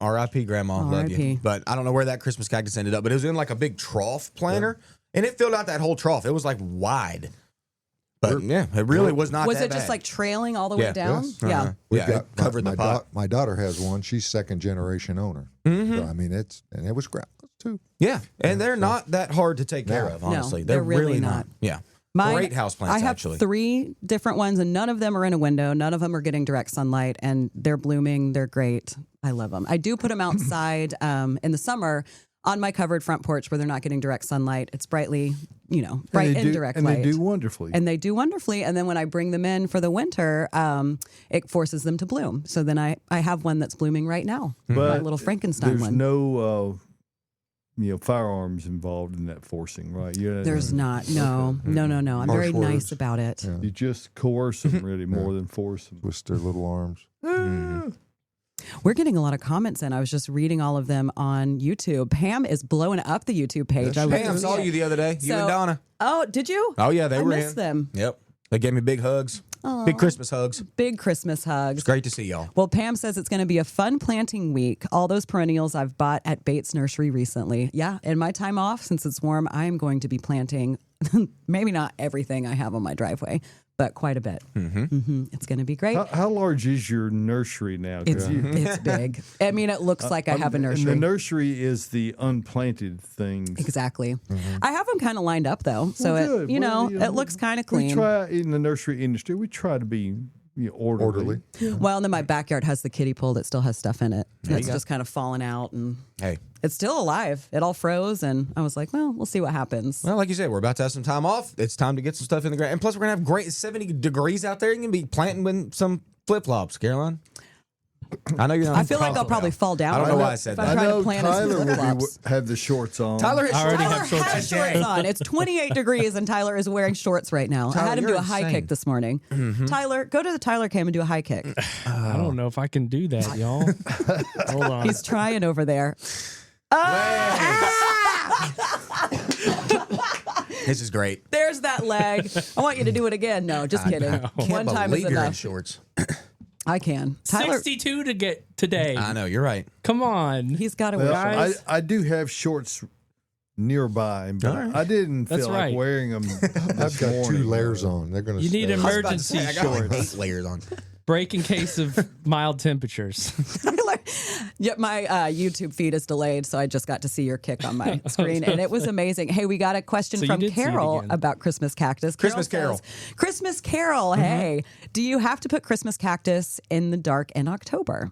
R.I.P. Grandma, love you. R.I.P.. But I don't know where that Christmas cactus ended up. But it was in like a big trough planter, and it filled out that whole trough. It was like wide. But yeah, it really was not. Was that it just bad. like trailing all the way Yeah. down? Yes. Yeah. We've Yeah, got it covered the pot. My daughter has one. She's second generation owner. So, I mean, it was grandma's too. Yeah, and they're not that hard to take care of. No, Honestly, they're really not. Yeah, Mine- great houseplants. I have actually. 3 different ones, and none of them are in a window. None of them are getting direct sunlight, and they're blooming. They're great. I love them. I do put them outside in the summer on my covered front porch where they're not getting direct sunlight. It's brightly, bright indirect and light. they do wonderfully. And they do wonderfully. And then when I bring them in for the winter, it forces them to bloom. So then I have one that's blooming right now. My little Frankenstein there's one. no firearms involved in that forcing, right? There's not. No. I'm Harsh very nice words. about it. Yeah. You just coerce them really more than force them. Twist their little arms. We're getting a lot of comments in. I was just reading all of them on YouTube. Pam is blowing up the YouTube page. I Pam was saw you the other day. You and So- Donna. Oh, did you? Oh yeah, they I were missed in. them. Yep, they gave me big hugs, big Christmas hugs. Big Christmas hugs. It's great to see y'all. Well, Pam says it's going to be a fun planting week. All those perennials I've bought at Bates Nursery recently. Yeah, in my time off, since it's warm, I am going to be planting maybe not everything I have on my driveway, but quite a bit. It's going to be great. How large is your nursery now? 'Cause It's big. I mean, it looks like I have a And nursery. the nursery is the unplanted things. Exactly. I have them kind of lined up though, so Well, it good. it looks kind of We clean. try in the nursery industry. We try to be orderly. Well, and then my backyard has the kiddie pool that still has stuff in it. It's just kind of fallen out, and Hey, it's still alive. It all froze, and I was like, well, we'll see what happens. well, like you said, we're about to have some time off. It's time to get some stuff in the ground, and plus we're gonna have great 70 degrees out there. You can be planting with some flip flops, Caroline. I know you're not. I feel like I'll probably fall down. I don't know if why I said if that. I'm I trying know to plant in some Tyler will flip-flops. have the shorts on. Tyler has I already shorts. have shorts Tyler has shorts on. It's 28 degrees, and Tyler is wearing shorts right now. I Tyler, had him do you're a high insane. kick this morning. Tyler, go to the Tyler cam and do a high kick. I don't know if I can do that, y'all. Hold on. He's trying over there. This is great. There's that leg. I want you to do it again. No, just kidding. Can't One time is believe you're in enough. shorts. I can. Tyler, 62 to get today. I know you're right. Come on. he's got to Well, wear Guys. I do have shorts nearby, but All right. I didn't That's feel right. like wearing them. I've got 2 layers on. They're going to You need I was about to emergency say, I got like shorts. 8 layers on. Break in case of mild temperatures. Tyler. Yep, my YouTube feed is delayed, so I just got to see your kick on my screen, and it was amazing. Hey, we got a question So you from did see it Carol again. about Christmas cactus. Christmas says, Christmas Carol, hey, do you have to put Christmas cactus in the dark in October?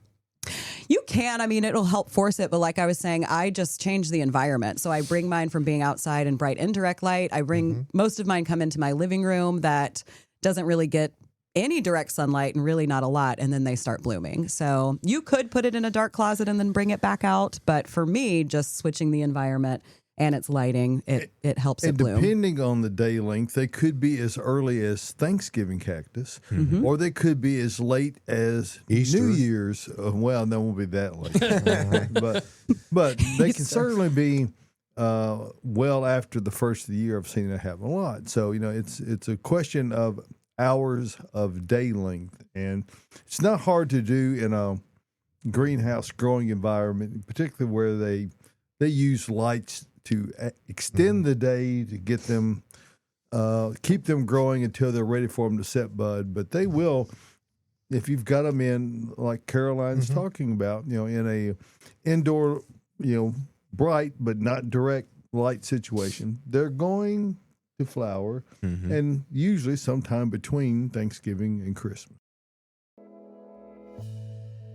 You can. I mean, it'll help force it. But like I was saying, I just change the environment. So I bring mine from being outside in bright indirect light. I bring most of mine come into my living room that doesn't really get any direct sunlight and really not a lot. And then they start blooming. So you could put it in a dark closet and then bring it back out. But for me, just switching the environment and its lighting, it helps it bloom. Depending on the day length, they could be as early as Thanksgiving cactus, or they could be as late as Easter. New Year's. Well, they won't be that late, but they can certainly be well after the first of the year. I've seen it happen a lot. So it's a question of hours of day length, and it's not hard to do in a greenhouse growing environment, particularly where they use lights to extend the day to get them, keep them growing until they're ready for them to set bud. But they will, if you've got them in, like Caroline's talking about, in a indoor, bright but not direct light situation, they're going to flower, and usually sometime between Thanksgiving and Christmas.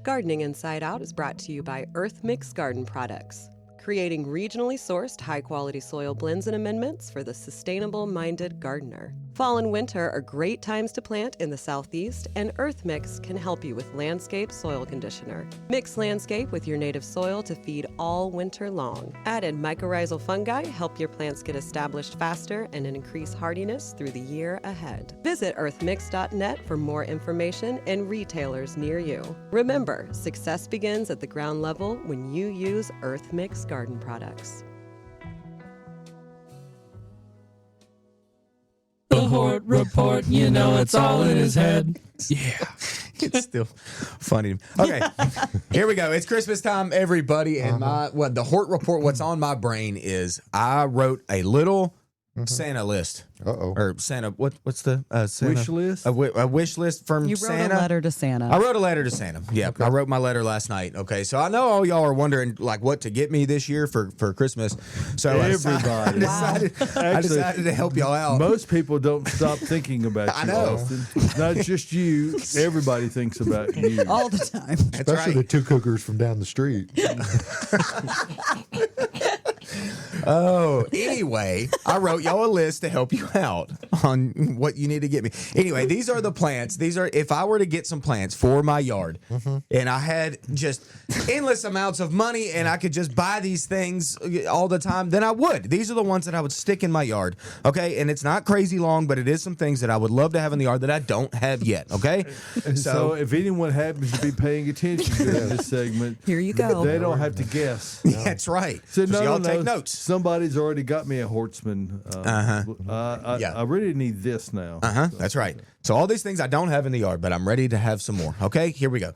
Gardening Inside Out is brought to you by Earth Mix Garden Products, creating regionally sourced high-quality soil blends and amendments for the sustainable-minded gardener. Fall and winter are great times to plant in the Southeast, and Earth Mix can help you with Landscape Soil Conditioner. Mix Landscape with your native soil to feed all winter long. Added mycorrhizal fungi help your plants get established faster and increase hardiness through the year ahead. Visit earthmix.net for more information and retailers near you. Remember, success begins at the ground level when you use Earth Mix Garden Products. The Hort Report, it's all in his head. Yeah, it's still funny. Okay, here we go. It's Christmas time, everybody. And the Hort Report, what's on my brain is I wrote a little Santa list. Or Santa, what's the Santa? Wish list? A wish list from Santa. You wrote a letter to Santa. I wrote a letter to Santa. Yeah, okay. I wrote my letter last night. Okay, so I know all y'all are wondering what to get me this year for Christmas. So everybody, I decided to help y'all out. Most people don't stop thinking about you. I know. Austin. It's not just you. Everybody thinks about you all the time. That's Especially the two cougars from down the street. Oh, anyway, I wrote y'all a list to help you out on what you need to get me. Anyway, these are the plants. These are, if I were to get some plants for my yard and I had just endless amounts of money and I could just buy these things all the time, then I would. These are the ones that I would stick in my yard. Okay. And it's not crazy long, but it is some things that I would love to have in the yard that I don't have yet. Okay. So if anyone happens to be paying attention to this segment, here you go. They don't have to guess. That's right. So y'all take notes. Somebody's already got me a Hortsman. I really need this now. That's right. So all these things I don't have in the yard, but I'm ready to have some more. Okay, here we go.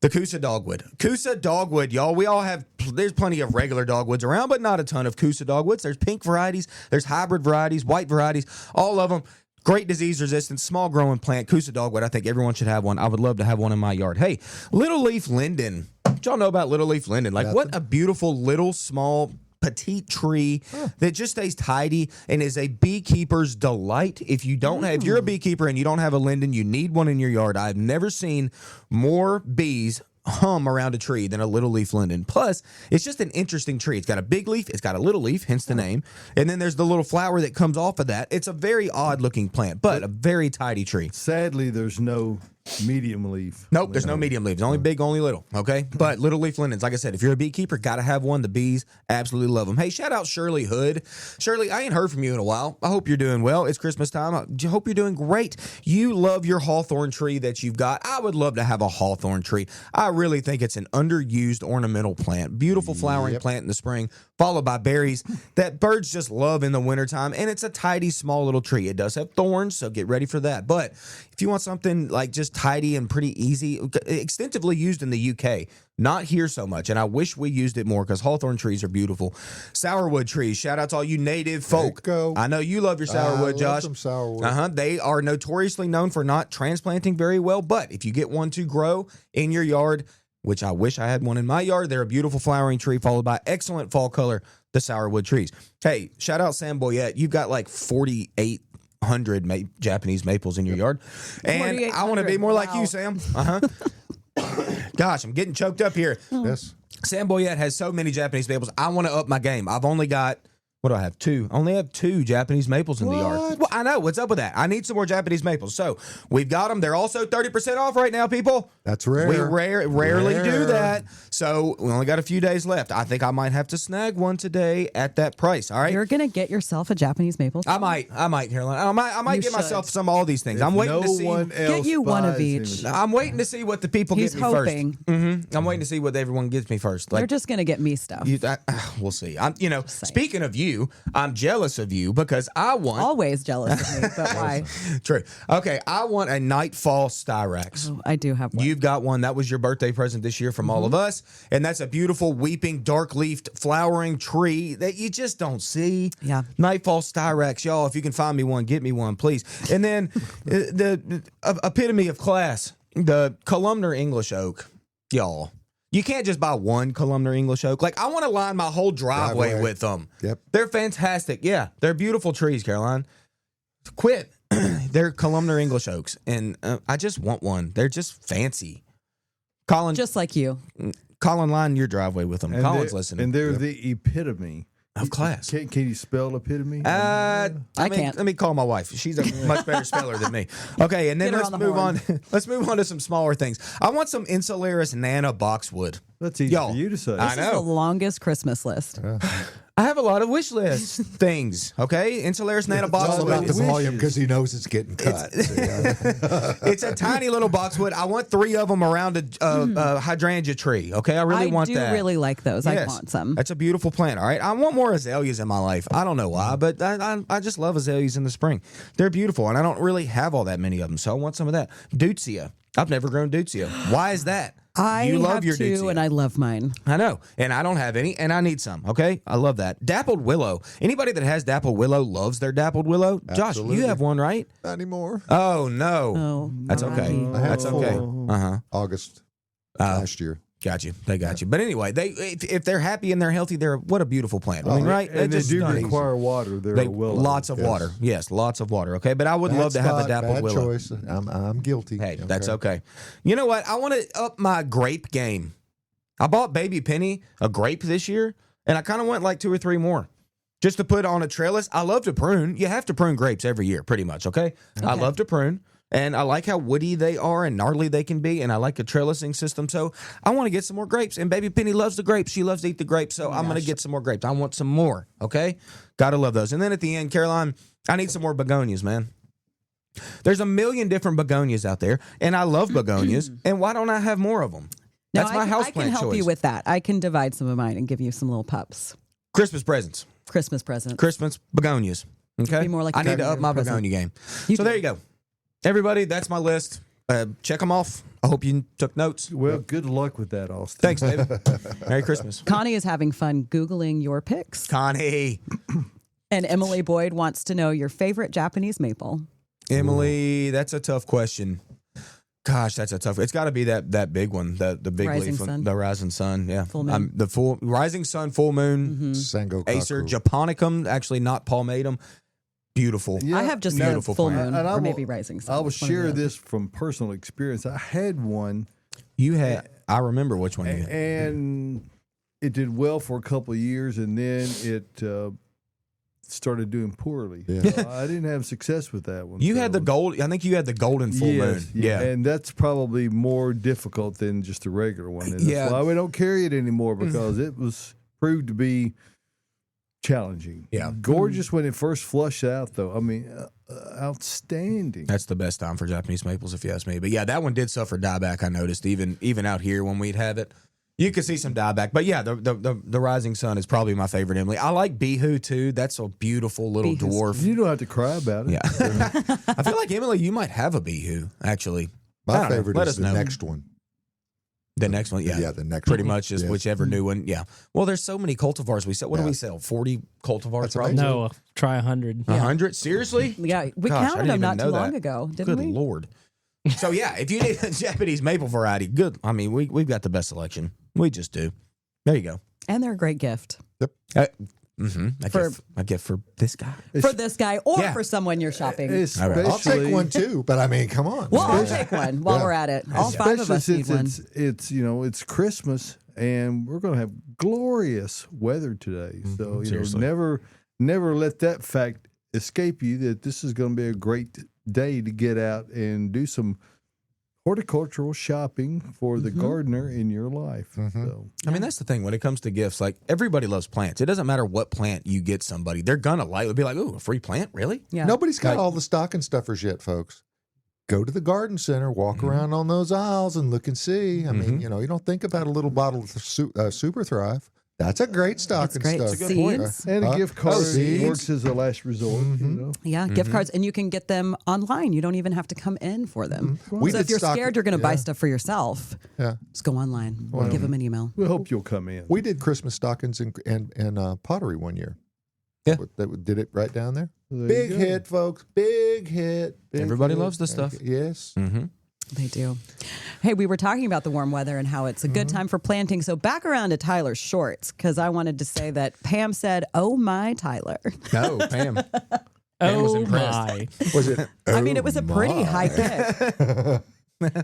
The Coosa dogwood. Coosa dogwood, y'all. We all have, there's plenty of regular dogwoods around, but not a ton of Coosa dogwoods. There's pink varieties, there's hybrid varieties, white varieties, all of them. Great disease resistant, small growing plant. Coosa dogwood, I think everyone should have one. I would love to have one in my yard. Hey, little leaf linden. What y'all know about little leaf linden? Like, what a beautiful little small petite tree that just stays tidy and is a beekeeper's delight. If you don't have, if you're a beekeeper and you don't have a linden, you need one in your yard. I've never seen more bees hum around a tree than a little leaf linden. Plus, it's just an interesting tree. It's got a big leaf, it's got a little leaf, hence the name, and then there's the little flower that comes off of that. It's a very odd looking plant, but a very tidy tree. Sadly, there's no medium leaf. Nope, there's no medium leaves. Only big, only little. Okay, but little leaf lindens, like I said, if you're a beekeeper, gotta have one. The bees absolutely love them. Hey, shout out Shirley Hood. Shirley, I ain't heard from you in a while. I hope you're doing well. It's Christmas time. I hope you're doing great. You love your hawthorn tree that you've got. I would love to have a hawthorn tree. I really think it's an underused ornamental plant. Beautiful flowering plant in the spring, followed by berries that birds just love in the wintertime. And it's a tidy, small little tree. It does have thorns, so get ready for that. But if you want something like just tidy and pretty easy, extensively used in the UK, not here so much, and I wish we used it more because hawthorn trees are beautiful. Sourwood trees, shout out to all you native folk. I know you love your sourwood, Josh. Some sourwood. They are notoriously known for not transplanting very well, but if you get one to grow in your yard, which I wish I had one in my yard, they're a beautiful flowering tree followed by excellent fall color, the sourwood trees. Hey, shout out Sam Boyette. You've got like 4,800 Japanese maples in your yard, and I want to be more like you, Sam. Gosh, I'm getting choked up here. Yes. Sam Boyette has so many Japanese maples. I want to up my game. I've only got, what do I have? 2. I only have 2 Japanese maples in the yard. Well, I know. What's up with that? I need some more Japanese maples. So we've got them. They're also 30% off right now, people. That's rare. We rarely do that. So we only got a few days left. I think I might have to snag one today at that price. All right. You're gonna get yourself a Japanese maple. I might, Caroline. I might You get should. myself some of all these things. I'm waiting no to see. one else Get you one of buys each. him. I'm waiting to see what the people He's get me hoping. first. I'm waiting to see what everyone gives me first. They're Like just gonna get me stuff. we'll see. I'm, you know, saying. speaking of you, I'm jealous of you because I want. Always jealous of me, but why? True. Okay, I want a Nightfall Styrax. Oh, I do have one. You've got one. That was your birthday present this year from all of us. And that's a beautiful, weeping, dark-leafed, flowering tree that you just don't see. Yeah. Nightfall Styrax. Y'all, if you can find me one, get me one, please. And then the epitome of class, the columnar English oak. Y'all. You can't just buy one columnar English oak. Like, I want to line my whole driveway with them. Yep. They're fantastic. Yeah, they're beautiful trees, Caroline. Quit. They're columnar English oaks, and I just want one. They're just fancy. Colin, Just like you. Colin, line your driveway with them. And Colin's they're- listening. And they're the epitome of class. Can you spell epitome? I can't. Let me call my wife. She's a much better speller than me. Okay, and then Get her let's on the move horn. on. Let's move on to some smaller things. I want some Insularis Nana Boxwood. That's easy Y'all, for you to say. I This is the know. longest Christmas list. I have a lot of wish list things. Okay, Insularis Nana It's all Boxwood. about the is- volume because he knows it's getting cut. It's a tiny little boxwood. I want 3 of them around a hydrangea tree. Okay, I really want do that. really like those. I Yes. want some. That's a beautiful plant. All right, I want more azaleas in my life. I don't know why, but I just love azaleas in the spring. They're beautiful, and I don't really have all that many of them, so I want some of that. Deutzia. I've never grown Deutzia. Why is that? I you love have your 2, Deutzia. and I love mine. I know, and I don't have any, and I need some. Okay, I love that dappled willow. Anybody that has dappled willow loves their dappled willow. Josh, Absolutely. you have one, right? Not anymore. Oh no, Oh, that's okay. I had That's okay. full August last year. Got you. They got you. But anyway, if they're happy and they're healthy, they're what a beautiful plant. I mean, right? And they just do stunning. require water. They're They, a willow. lots of water. Yes, lots of water. Okay, but I would Bad love to have a spot, dappled bad willow. choice. I'm guilty. Hey, that's okay. You know what? I want to up my grape game. I bought Baby Penny a grape this year, and I kind of want like 2 or 3 more just to put on a trellis. I love to prune. You have to prune grapes every year, pretty much. Okay. I love to prune. And I like how woody they are and gnarly they can be. And I like the trellising system. So I want to get some more grapes. And Baby Penny loves the grapes. She loves to eat the grapes. So I'm going to get some more grapes. I want some more. Okay. Gotta love those. And then at the end, Caroline, I need some more begonias, man. There's a million different begonias out there. And I love begonias. And why don't I have more of them? That's my houseplant I can help choice. you with that. I can divide some of mine and give you some little pups. Christmas presents. Christmas presents. Christmas begonias. Okay. Be more like I a need to up my present. begonia game. You So do. there you go. Everybody, that's my list. Check them off. I hope you took notes. Well, good luck with that, Austin. Thanks, David. Merry Christmas. Connie is having fun Googling your picks. Connie. And Emily Boyd wants to know your favorite Japanese maple. Emily, that's a tough question. Gosh, that's a tough. It's got to be that big one, the big Rising leaf, sun. the rising sun. Yeah, Full moon. The full rising sun, full moon, Sango Acer Kaku. japonicum, actually not palmatum. Beautiful. Yeah, I have just no, a Beautiful full plant. moon And I or will- maybe rising sun. I will One of the share other. this from personal experience. I had one, You had. I remember which one you had. and it did well for a couple of years, and then it started doing poorly. Yeah. So I didn't have success with that one. You so- had the gold. I think you had the golden full moon. Yes, Yeah. and that's probably more difficult than just a regular one. And that's Yeah. why we don't carry it anymore, because it was proved to be challenging. Yeah. Gorgeous when it first flushed out, though. I mean, outstanding. That's the best time for Japanese maples, if you ask me. But yeah, that one did suffer dieback. I noticed even out here when we'd have it, you could see some dieback. But yeah, the rising sun is probably my favorite, Emily. I like Bihu too. That's a beautiful little Bihu's dwarf. You don't have to cry about it. Yeah, I feel like Emily, you might have a Bihu actually. I My don't know. favorite Let is us the know. next one. The next one, yeah, The next pretty one. much is Yes. whichever new one. Yeah. Well, there's so many cultivars we sell. What do Yeah. we sell? 40 cultivars, That's probably. amazing. No, try 100. 100? Seriously? Yeah, we Gosh, I counted didn't them even not know too that. long ago, didn't Good we? Lord. So yeah, if you need a Japanese maple variety, good. I mean, we've got the best selection. We just do. There you go. And they're a great gift. A gift for this guy. for this guy or Yeah. for someone you're shopping. Especially, I'll take one too, but I mean, come on. Well, I'll take one while we're at it. All five of us need one. it's it's Christmas and we're going to have glorious weather today. So Seriously. never let that fact escape you that this is going to be a great day to get out and do some horticultural shopping for the gardener in your life. So I mean, that's the thing when it comes to gifts. Like, everybody loves plants. It doesn't matter what plant you get somebody. They're going to like it. Be like, ooh, a free plant? Really? Yeah. Nobody's got all the stocking stuffers yet, folks. Go to the garden center, walk around on those aisles and look and see. I mean, you don't think about a little bottle of Super Thrive. That's a great stocking great. stuffer. It's a good point. Seeds. and a gift card seeds. works as a last resort. Yeah, gift cards, and you can get them online. You don't even have to come in for them. We So did if you're stock- scared you're going to buy yeah. stuff for yourself, Yeah. just go online. Give them an email. We hope you'll come in. We did Christmas stockings and pottery one year. Yeah. That did it right down there. There Big you go. hit, folks. Big hit. Big Everybody hit. loves this stuff. Yes. They do. Hey, we were talking about the warm weather and how it's a good time for planting. So back around to Tyler's shorts, because I wanted to say that Pam said, "Oh my, Tyler." No, Pam. Pam was Oh impressed. my! Was it? I mean, it was a pretty high kick.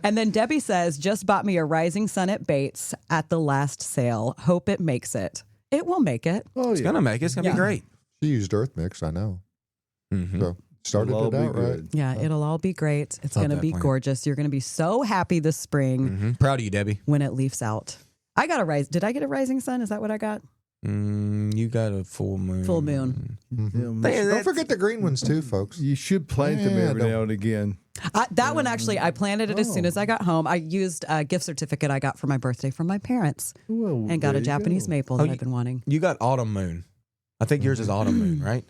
And then Debbie says, "Just bought me a Rising Sun at Bates at the last sale. Hope it makes it. It will make it." Oh, It's yeah. going to make it. It's going to Yeah. be great. She used Earth Mix, I know. So started It'll all it be out right. good. Yeah, it'll all be great. It's Love going to that be plant. gorgeous. You're going to be so happy this spring Proud of you, Debbie. when it leaves out. I got a rise. Did I get a Rising Sun? Is that what I got? You got a full moon. Full moon. Don't forget the green ones too, folks. You should plant them Yeah, every don't- now and again. That one actually, I planted it as soon as I got home. I used a gift certificate I got for my birthday from my parents Well, and got there a you Japanese go. maple that I've been wanting. You got autumn moon. I think yours is autumn moon, right?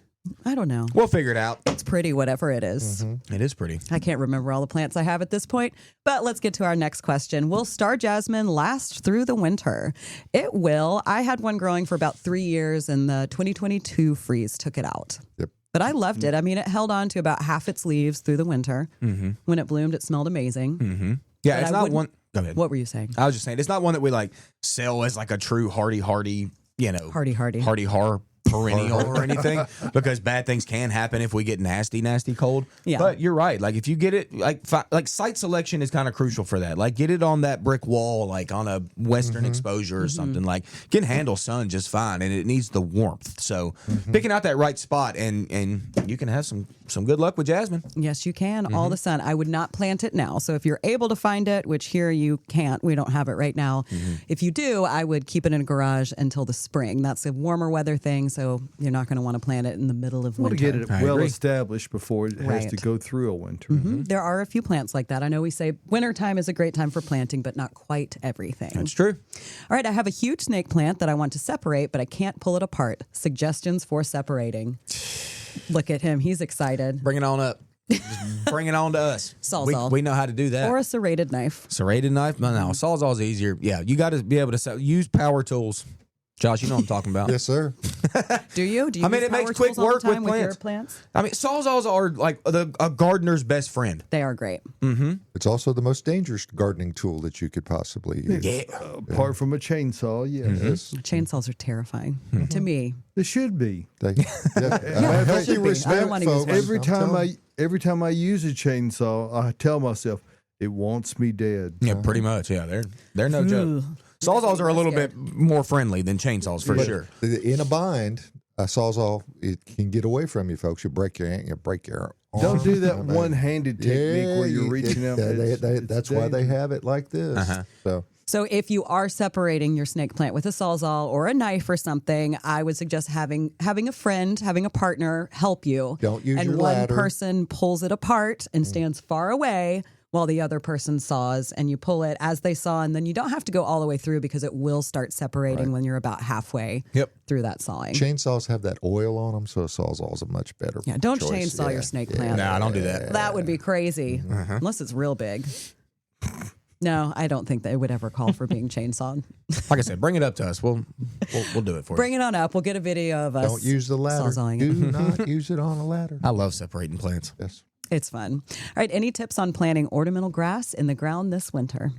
I don't know. We'll figure it out. It's pretty, whatever it is. It is pretty. I can't remember all the plants I have at this point, but let's get to our next question. Will star jasmine last through the winter? It will. I had one growing for about 3 years and the 2022 freeze took it out. Yep. But I loved it. I mean, it held on to about half its leaves through the winter. When it bloomed, it smelled amazing. Yeah, But it's I not wouldn't- one. Go ahead. What were you saying? I was just saying, it's not one that we like sell as like a true hardy, Hardy. hardy har perennial or anything, because bad things can happen if we get nasty cold. Yeah. But you're right. Like if you get it, like site selection is kind of crucial for that. Like get it on that brick wall, like on a western exposure or something. Like can handle sun just fine, and it needs the warmth. So picking out that right spot, and you can have some good luck with jasmine. Yes, you can. All the sun. I would not plant it now. So if you're able to find it, which here you can't, we don't have it right now. If you do, I would keep it in a garage until the spring. That's a warmer weather thing. So you're not going to want to plant it in the middle of I want winter. to get it I well agree. established before it has to Right. go through a winter. There are a few plants like that. I know we say wintertime is a great time for planting, but not quite everything. That's true. All right, I have a huge snake plant that I want to separate, but I can't pull it apart. Suggestions for separating. Look at him. He's excited. Bring it on up. Just bring it on to us. Sawzall. We know how to do that. Or a serrated knife. Serrated knife? No, Sawzall's easier. Yeah, you got to be able to use power tools. Josh, you know what I'm talking about. Yes, sir. Do you? Do you I mean, use it makes power quick tools all the work with time your plants? I mean, Sawzalls are like a gardener's best friend. They are great. It's also the most dangerous gardening tool that you could possibly use. Yeah. Apart from a chainsaw, yes. Yes. Chainsaws are terrifying to me. It should be. They, yeah, they should be. I don't wanna use one. Every time I use a chainsaw, I tell myself it wants me dead. Yeah, pretty much. Yeah, they're no joke. Sawzalls are a little bit more friendly than chainsaws for sure. in a bind, a sawzall, it can get away from you, folks. You break your arm. Don't do that I mean, one-handed technique where you're reaching out. That's why they have it like this. So if you are separating your snake plant with a sawzall or a knife or something, I would suggest having a friend, having a partner help you. Don't use and your one ladder. person pulls it apart and stands far away while the other person saws, and you pull it as they saw, and then you don't have to go all the way through because it will start separating when you're about halfway through that sawing. Chainsaws have that oil on them, so a sawzall is a much better Yeah, don't choice. chainsaw your snake plant. No, don't do that. That would be crazy, unless it's real big. No, I don't think they would ever call for being chainsawed. Like I said, bring it up to us. We'll do it for Bring it on up. We'll get a video of us. Don't use the ladder. sawzalling Do it. not use it on a ladder. you. I love separating plants. Yes. It's fun. All right, any tips on planting ornamental grass in the ground this winter?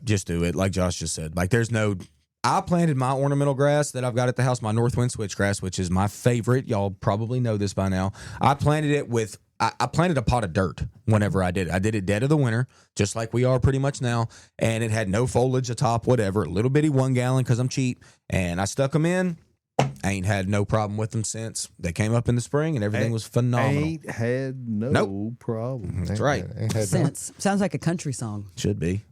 Just do it, like Josh just said. Like there's no I planted my ornamental grass that I've got at the house, my Northwind switchgrass, which is my favorite. Y'all probably know this by now. I planted it with, I planted a pot of dirt whenever I did it. I did it dead of the winter, just like we are pretty much now. And it had no foliage atop, whatever, a little bitty 1 gallon because I'm cheap. And I stuck them in. I ain't had no problem with them since. They came up in the spring and everything was phenomenal. Ain't had no problem. That's right. Ain't had Sense. Sounds like a country song. Should be.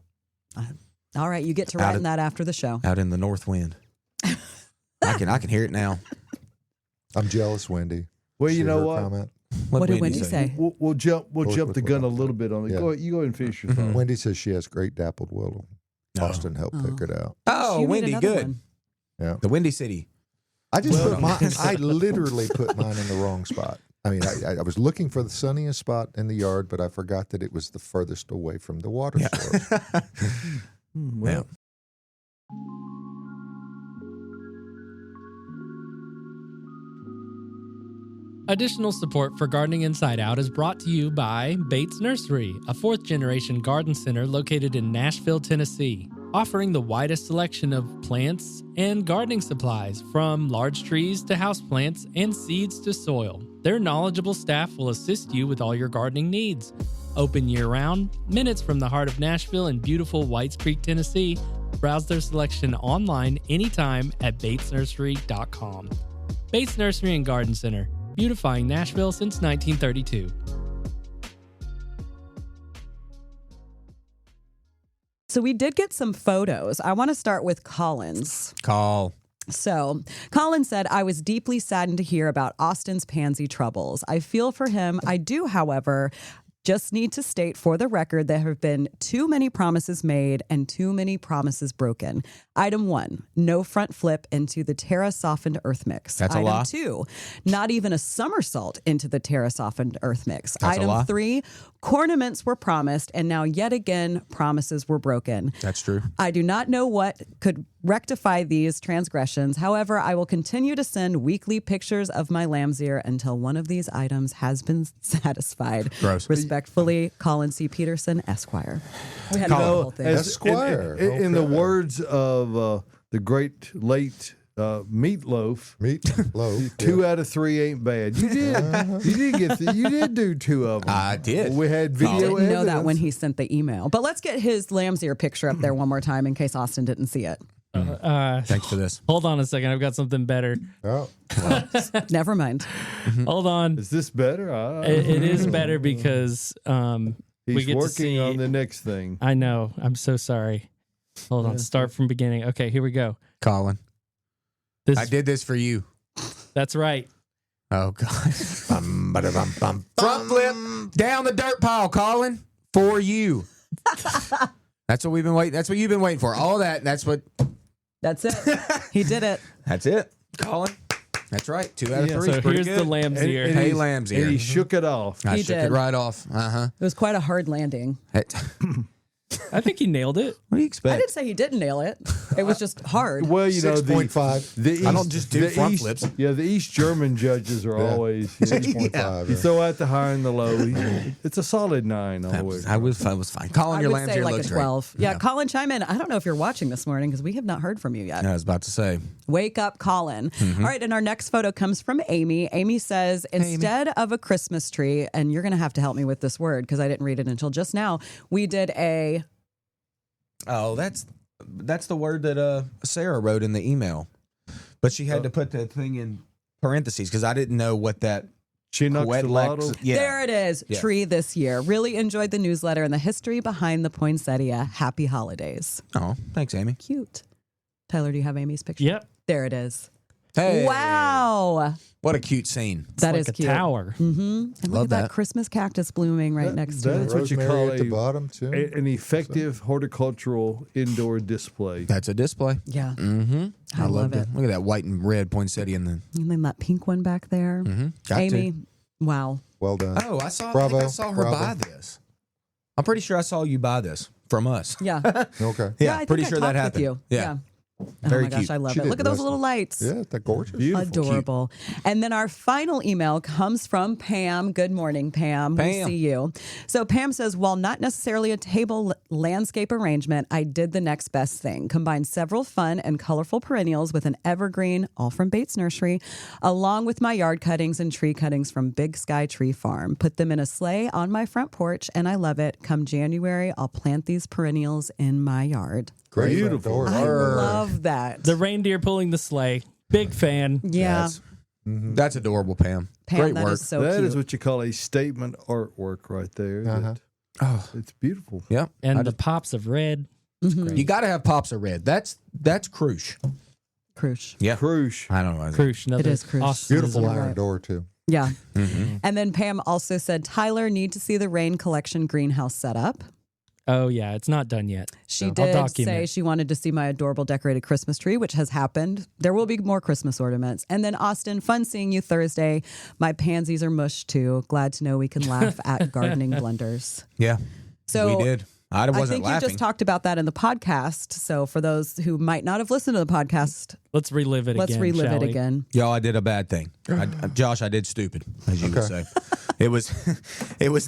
All right, you get to writing that after the show. Out in the north wind. I can hear it now. I'm jealous, Wendy. Well, you See know her what? comment? What did Wendy say? We'll jump the gun a little bit on it. Yeah. You go ahead and finish your thought. Wendy says she has great dappled willow. Austin helped pick it out. Oh, You need Windy, another good. one. Yeah. The Windy City. I just put mine. I literally put mine in the wrong spot. I mean, I was looking for the sunniest spot in the yard, but I forgot that it was the furthest away from the water source. Well, Additional support for Gardening Inside Out is brought to you by Bates Nursery, a 4th-generation garden center located in Nashville, Tennessee, offering the widest selection of plants and gardening supplies, from large trees to houseplants and seeds to soil. Their knowledgeable staff will assist you with all your gardening needs. Open year-round, minutes from the heart of Nashville in beautiful Whites Creek, Tennessee. Browse their selection online anytime at batesnursery.com. Bates Nursery and Garden Center, beautifying Nashville since 1932. So we did get some photos. I want to start with Colin's. Call. So, Colin said, I was deeply saddened to hear about Austin's pansy troubles. I feel for him. I do, however, just need to state for the record there have been too many promises made and too many promises broken. Item 1, no front flip into the Terra softened earth mix. That's a Item lie. 2, not even a somersault into the Terra softened earth mix. That's a lie. Item 3, cornaments were promised and now yet again promises were broken. That's true. I do not know what could rectify these transgressions. However, I will continue to send weekly pictures of my lamb's ear until one of these items has been satisfied. Gross. Respectfully, Colin C. Peterson, Esquire. We had to go the whole thing. Esquire. In the Okay. words of the great late Meatloaf, Meat loaf. 2 out of 3 ain't bad. You did. You did do 2 of them. I did. We had video. Didn't know that evidence. when he sent the email. But let's get his lamb's ear picture up there one more time in case Austin didn't see it. Thanks for this. Hold on a second. I've got something better. Oh, Never mind. Hold on. Is this better? It is better because we He's get to working see. on the next thing. I know. I'm so sorry. Hold on. Start from beginning. Okay, here we go. Colin. This, I did this for you. That's right. Oh, God. Front flip down the dirt pile, Colin, for you. That's what we've been waiting. That's what you've been waiting for. All that. That's what. That's it. He did it. That's it, Colin. That's right. 2 out of 3. So here's the lamb's ear. And Hey, he's- lamb's ear. And he shook it off. I He shook did. it right off. Uh-huh. It was quite a hard landing. I think he nailed it. What do you I expect? didn't say he didn't nail it. It was just hard. Well, you know, 6.5. the East, I don't just do the front East- flips. Yeah, the East German judges are always. You 6.5. throw out the high and the low. It's a solid 9 always. I was fine. Colin, I your would lamb's say ear like a looks 12. great. Yeah, Colin, chime in. I don't know if you're watching this morning because we have not heard from you yet. I was about to say. Wake up, Colin. All right, and our next photo comes from Amy. Amy says, instead of a Christmas tree, and you're going to have to help me with this word because I didn't read it until just now, we did a... Oh, that's the word that Sarah wrote in the email, but she had to put the thing in parentheses because I didn't know what that. Chinoxolotl. Yeah. There it is, Yeah. tree this year. Really enjoyed the newsletter and the history behind the poinsettia. Happy holidays. Oh, thanks, Amy. Cute. Tyler, do you have Amy's picture? Yep. There it is. Hey, Wow. what a cute scene. That Like is a cute. tower. Mm-hmm. And look Love at that that. Christmas cactus blooming right next to That's it. what you Rosemary call at the bottom too. an effective horticultural indoor display. That's a display. Yeah. Mm-hmm. I love it. Look at that white and red poinsettia in the. And then that pink one back there. Got Amy, wow. Well done. Oh, I saw. I Bravo. think I saw her Bravo. buy this. I'm pretty sure I saw you buy this from us. Yeah. Okay. Yeah, I pretty think sure I that talked with happened. you. Yeah. Very my gosh, cute. I love She it. did Look at those wrestling. little lights. Yeah, that gorgeous. Beautiful. Adorable. And then our final email comes from Pam. Good morning, Pam. We Pam. see you. So Pam says, while not necessarily a table landscape arrangement, I did the next best thing. Combine several fun and colorful perennials with an evergreen, all from Bates Nursery, along with my yard cuttings and tree cuttings from Big Sky Tree Farm. Put them in a sleigh on my front porch, and I love it. Come January, I'll plant these perennials in my yard. Great. Beautiful. I love that. The reindeer pulling the sleigh. Big fan. Yeah. That's adorable, Pam. Pam, Great that work. is so That cute. is what you call a statement artwork right there. Uh-huh. Oh, It's beautiful. yeah. And the pops of red. You got to have pops of red. That's crucial. Crush. Yeah. Crush. I don't know. Crush. It is crush. Awesome. Beautiful You're iron right. door, too. Yeah. Mm-hmm. And then Pam also said, Tyler, need to see the Rain Collection greenhouse setup. Oh, yeah. It's not done yet. She So I'll did document. say she wanted to see my adorable decorated Christmas tree, which has happened. There will be more Christmas ornaments. And then Austin, fun seeing you Thursday. My pansies are mush too. Glad to know we can laugh at gardening blunders. Yeah. So we did. I wasn't I think laughing. you just talked about that in the podcast. So for those who might not have listened to the podcast, Let's relive it let's again. relive shall it we? again. Y'all, I did a bad thing. Josh, I did stupid, as you would say. It was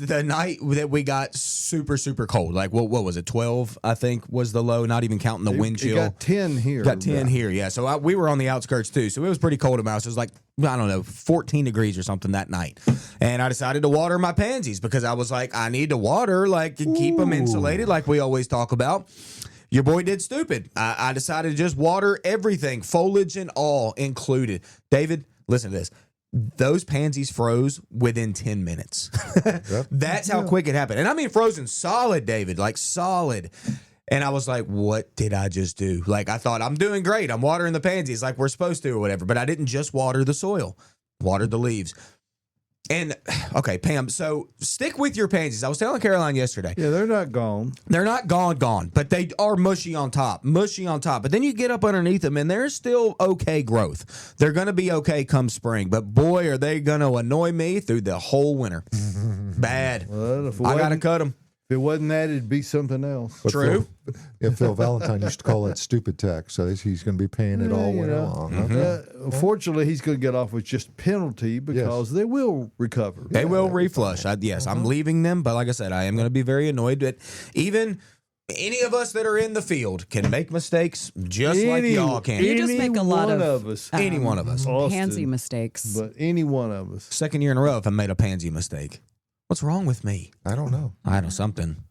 the night that we got super, super cold. Like, what was it? 12, I think, was the low, not even counting the wind It chill. got 10 here. Got 10 here, yeah. So we were on the outskirts, too. So it was pretty cold in my house. It was like, I don't know, 14 degrees or something that night. And I decided to water my pansies because I was like, I need to water, like, and keep them insulated like we always talk about. Your boy did stupid. I decided to just water everything, foliage and all included. David, listen to this. Those pansies froze within 10 minutes. That's how quick it happened. And I mean frozen solid, David, like solid. And I was like, what did I just do? Like, I thought, I'm doing great. I'm watering the pansies like we're supposed to or whatever. But I didn't just water the soil, watered the leaves. And, okay, Pam, so stick with your pansies. I was telling Caroline yesterday. Yeah, they're not gone. They're not gone, but they are mushy on top. But then you get up underneath them, and there's still okay growth. They're going to be okay come spring. But, boy, are they going to annoy me through the whole winter. Bad. Well, if it I got to wasn't- cut them. If it wasn't that, it'd be something else. But True. Phil Valentine used to call that stupid tax. So he's going to be paying it all You winter know, long. Fortunately, he's going to get off with just penalty because they will recover. They will reflush. Yes, I'm leaving them. But like I said, I am going to be very annoyed that even any of us that are in the field can make mistakes just like y'all can. You just make a lot one of us. Any one of us. Austin, Pansy mistakes. But any one of us. Second year in a row, if I made a pansy mistake. What's wrong with me? I don't know. I know something.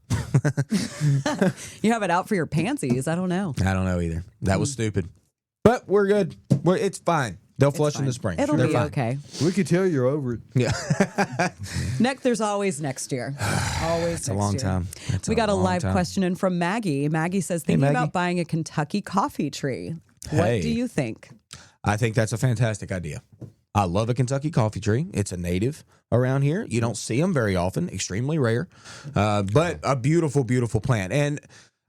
You have it out for your pansies. I don't know. I don't know either. That was stupid. But we're good. It's fine. They'll flush in the spring. It'll They're be fine. okay. We can tell you're over it. Yeah. There's always next year. Always It's a long time. It's We got a long live time. question in from Maggie. Maggie says, thinking Maggie. about buying a Kentucky coffee tree. Hey. What do you think? I think that's a fantastic idea. I love a Kentucky coffee tree. It's a native around here. You don't see them very often, extremely rare, but a beautiful, beautiful plant. And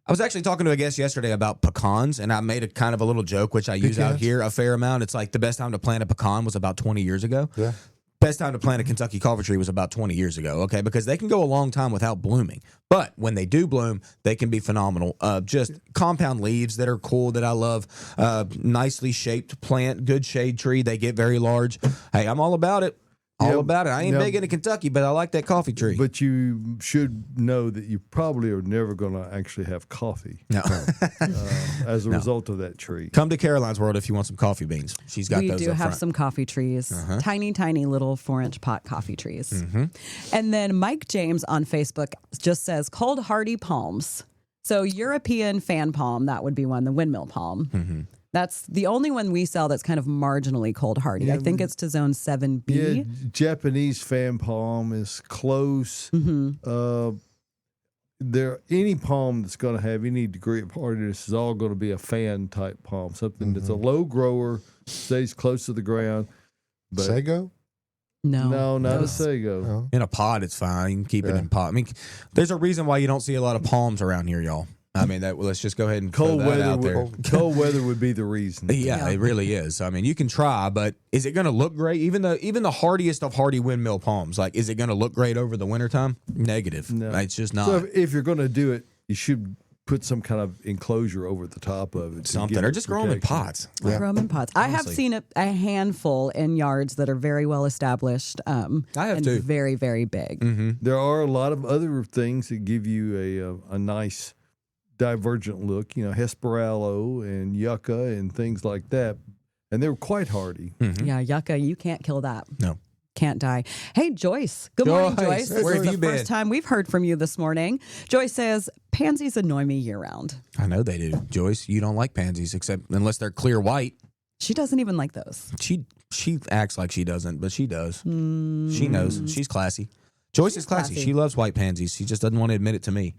I was actually talking to a guest yesterday about pecans, and I made a kind of a little joke, which I use out Pecans? here a fair amount. It's like the best time to plant a pecan was about 20 years ago. Yeah. Best time to plant a Kentucky coffee tree was about 20 years ago, okay? Because they can go a long time without blooming. But when they do bloom, they can be phenomenal. Just compound leaves that are cool that I love. Nicely shaped plant, good shade tree. They get very large. Hey, I'm all about it. All Yeah, about it. I ain't yeah. big into Kentucky, but I like that coffee tree. But you should know that you probably are never going to actually have coffee No. as a result of that tree. Come to Caroline's World if you want some coffee beans. She's got We those do up have front. some coffee trees, tiny, tiny little 4-inch pot coffee trees. Mm-hmm. And then Mike James on Facebook just says cold hardy palms. So European fan palm, that would be one, the windmill palm. Mm-hmm. That's the only one we sell that's kind of marginally cold hardy. I think it's to zone 7B. Yeah, Japanese fan palm is close. There, any palm that's going to have any degree of hardiness is all going to be a fan type palm, something that's a low grower, stays close to the ground. But Sago? no, not a Those- sago. No. In a pot, it's fine. You can keep it Yeah. in pot. I mean, there's a reason why you don't see a lot of palms around here, y'all. I mean, let's just go ahead and Cold throw that weather, out there. cold weather would be the reason. Yeah, it really is. I mean, you can try, but is it going to look great? Even the hardiest of hardy windmill palms, like, is it going to look great over the wintertime? Negative. No. It's just not. So if you're going to do it, you should put some kind of enclosure over the top of it. to Something, give or it just grow them in protection. pots. Grow them in pots. I have Honestly. seen a handful in yards that are very well established. I have and too. very, very big. Mm-hmm. There are a lot of other things that give you a nice divergent look, Hesperaloe and yucca and things like that. And they're quite hardy. Mm-hmm. Yeah, yucca, you can't kill that. No. Can't die. Hey, Joyce. Good morning, Joyce, Joyce. where This have is you the been? first time we've heard from you this morning. Joyce says, pansies annoy me year round. I know they do. Joyce, you don't like pansies except unless they're clear white. She doesn't even like those. She acts like she doesn't, but she does. Mm. She knows. She's classy. Joyce is classy. classy. She loves white pansies. She just doesn't want to admit it to me.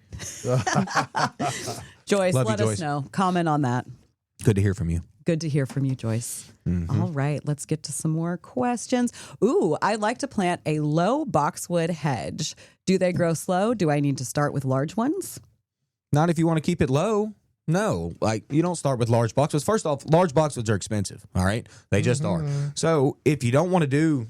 Joyce, Love you, let us Joyce. know. Comment on that. Good to hear from you. Good to hear from you, Joyce. Mm-hmm. All right, let's get to some more questions. Ooh, I'd like to plant a low boxwood hedge. Do they grow slow? Do I need to start with large ones? Not if you want to keep it low. No, like you don't start with large boxwoods. First off, large boxwoods are expensive. All right, they just are. So if you don't want to do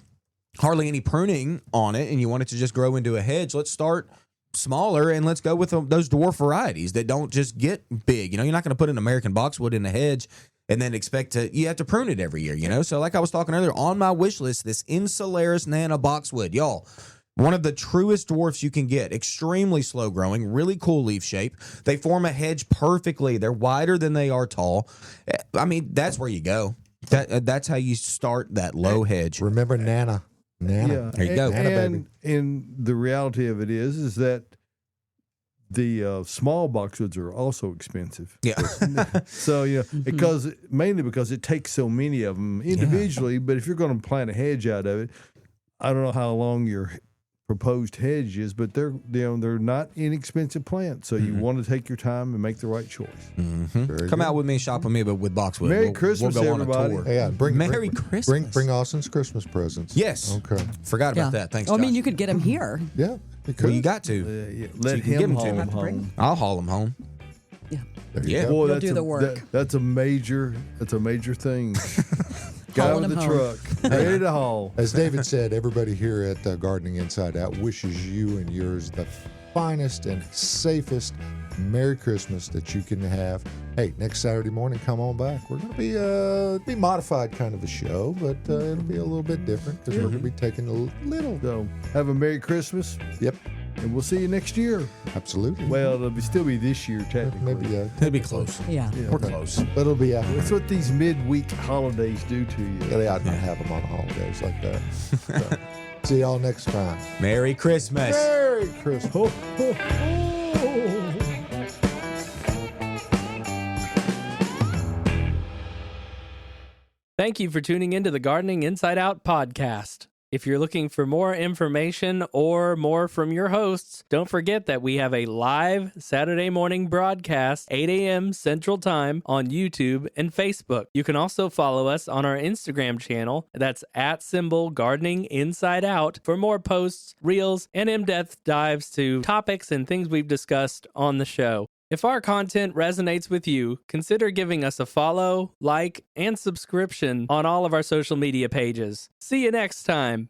hardly any pruning on it and you want it to just grow into a hedge, let's start smaller and let's go with those dwarf varieties that don't just get big. You're not going to put an American boxwood in a hedge and then expect you have to prune it every year, So like I was talking earlier, on my wish list, this Insularis Nana boxwood, y'all, one of the truest dwarfs you can get, extremely slow growing, really cool leaf shape. They form a hedge perfectly. They're wider than they are tall. I mean, that's where you go. That's how you start that low hedge. Remember Nana. Yeah, There you go. Nana, baby. And the reality of it is that the small boxwoods are also expensive. Yeah. So mainly because it takes so many of them individually. But if you're going to plant a hedge out of it, I don't know how long your proposed hedge is, but they're not inexpensive plants. So you want to take your time and make the right choice. Mm-hmm. Come out with me, shop with me, but with boxwood. Merry Christmas, we'll go everybody. on a tour. Yeah, Merry Christmas. Bring Austin's Christmas presents. Yes. Okay. Forgot about that. Thanks, I mean, Josh. you could get them here. Yeah. You could. Well, you got to. Let you can give him 'em to haul me. them home. I'll haul them home. There you Yeah. go. Boy, You'll do the work. That's a major thing. Guy Hauling with the them home. truck, ready to haul. As David said, everybody here at Gardening Inside Out wishes you and yours the finest and safest Merry Christmas that you can have. Hey, next Saturday morning, come on back. We're going to be modified kind of a show, but it'll be a little bit different because we're going to be taking a little. So have a Merry Christmas, Yep, and we'll see you next year. absolutely. Well, it'll still be this year, technically. maybe It'll be close. Yeah. We're close. but it'll be after. That's what these midweek holidays do to you. Yeah, they ought not have them on holidays like that. So, see y'all next time. Merry Christmas. Merry Christmas. Ho, ho, ho. Thank you for tuning into the Gardening Inside Out podcast. If you're looking for more information or more from your hosts, don't forget that we have a live Saturday morning broadcast, 8 a.m. Central Time on YouTube and Facebook. You can also follow us on our Instagram channel. That's @Gardening Inside Out for more posts, reels, and in-depth dives to topics and things we've discussed on the show. If our content resonates with you, consider giving us a follow, like, and subscription on all of our social media pages. See you next time.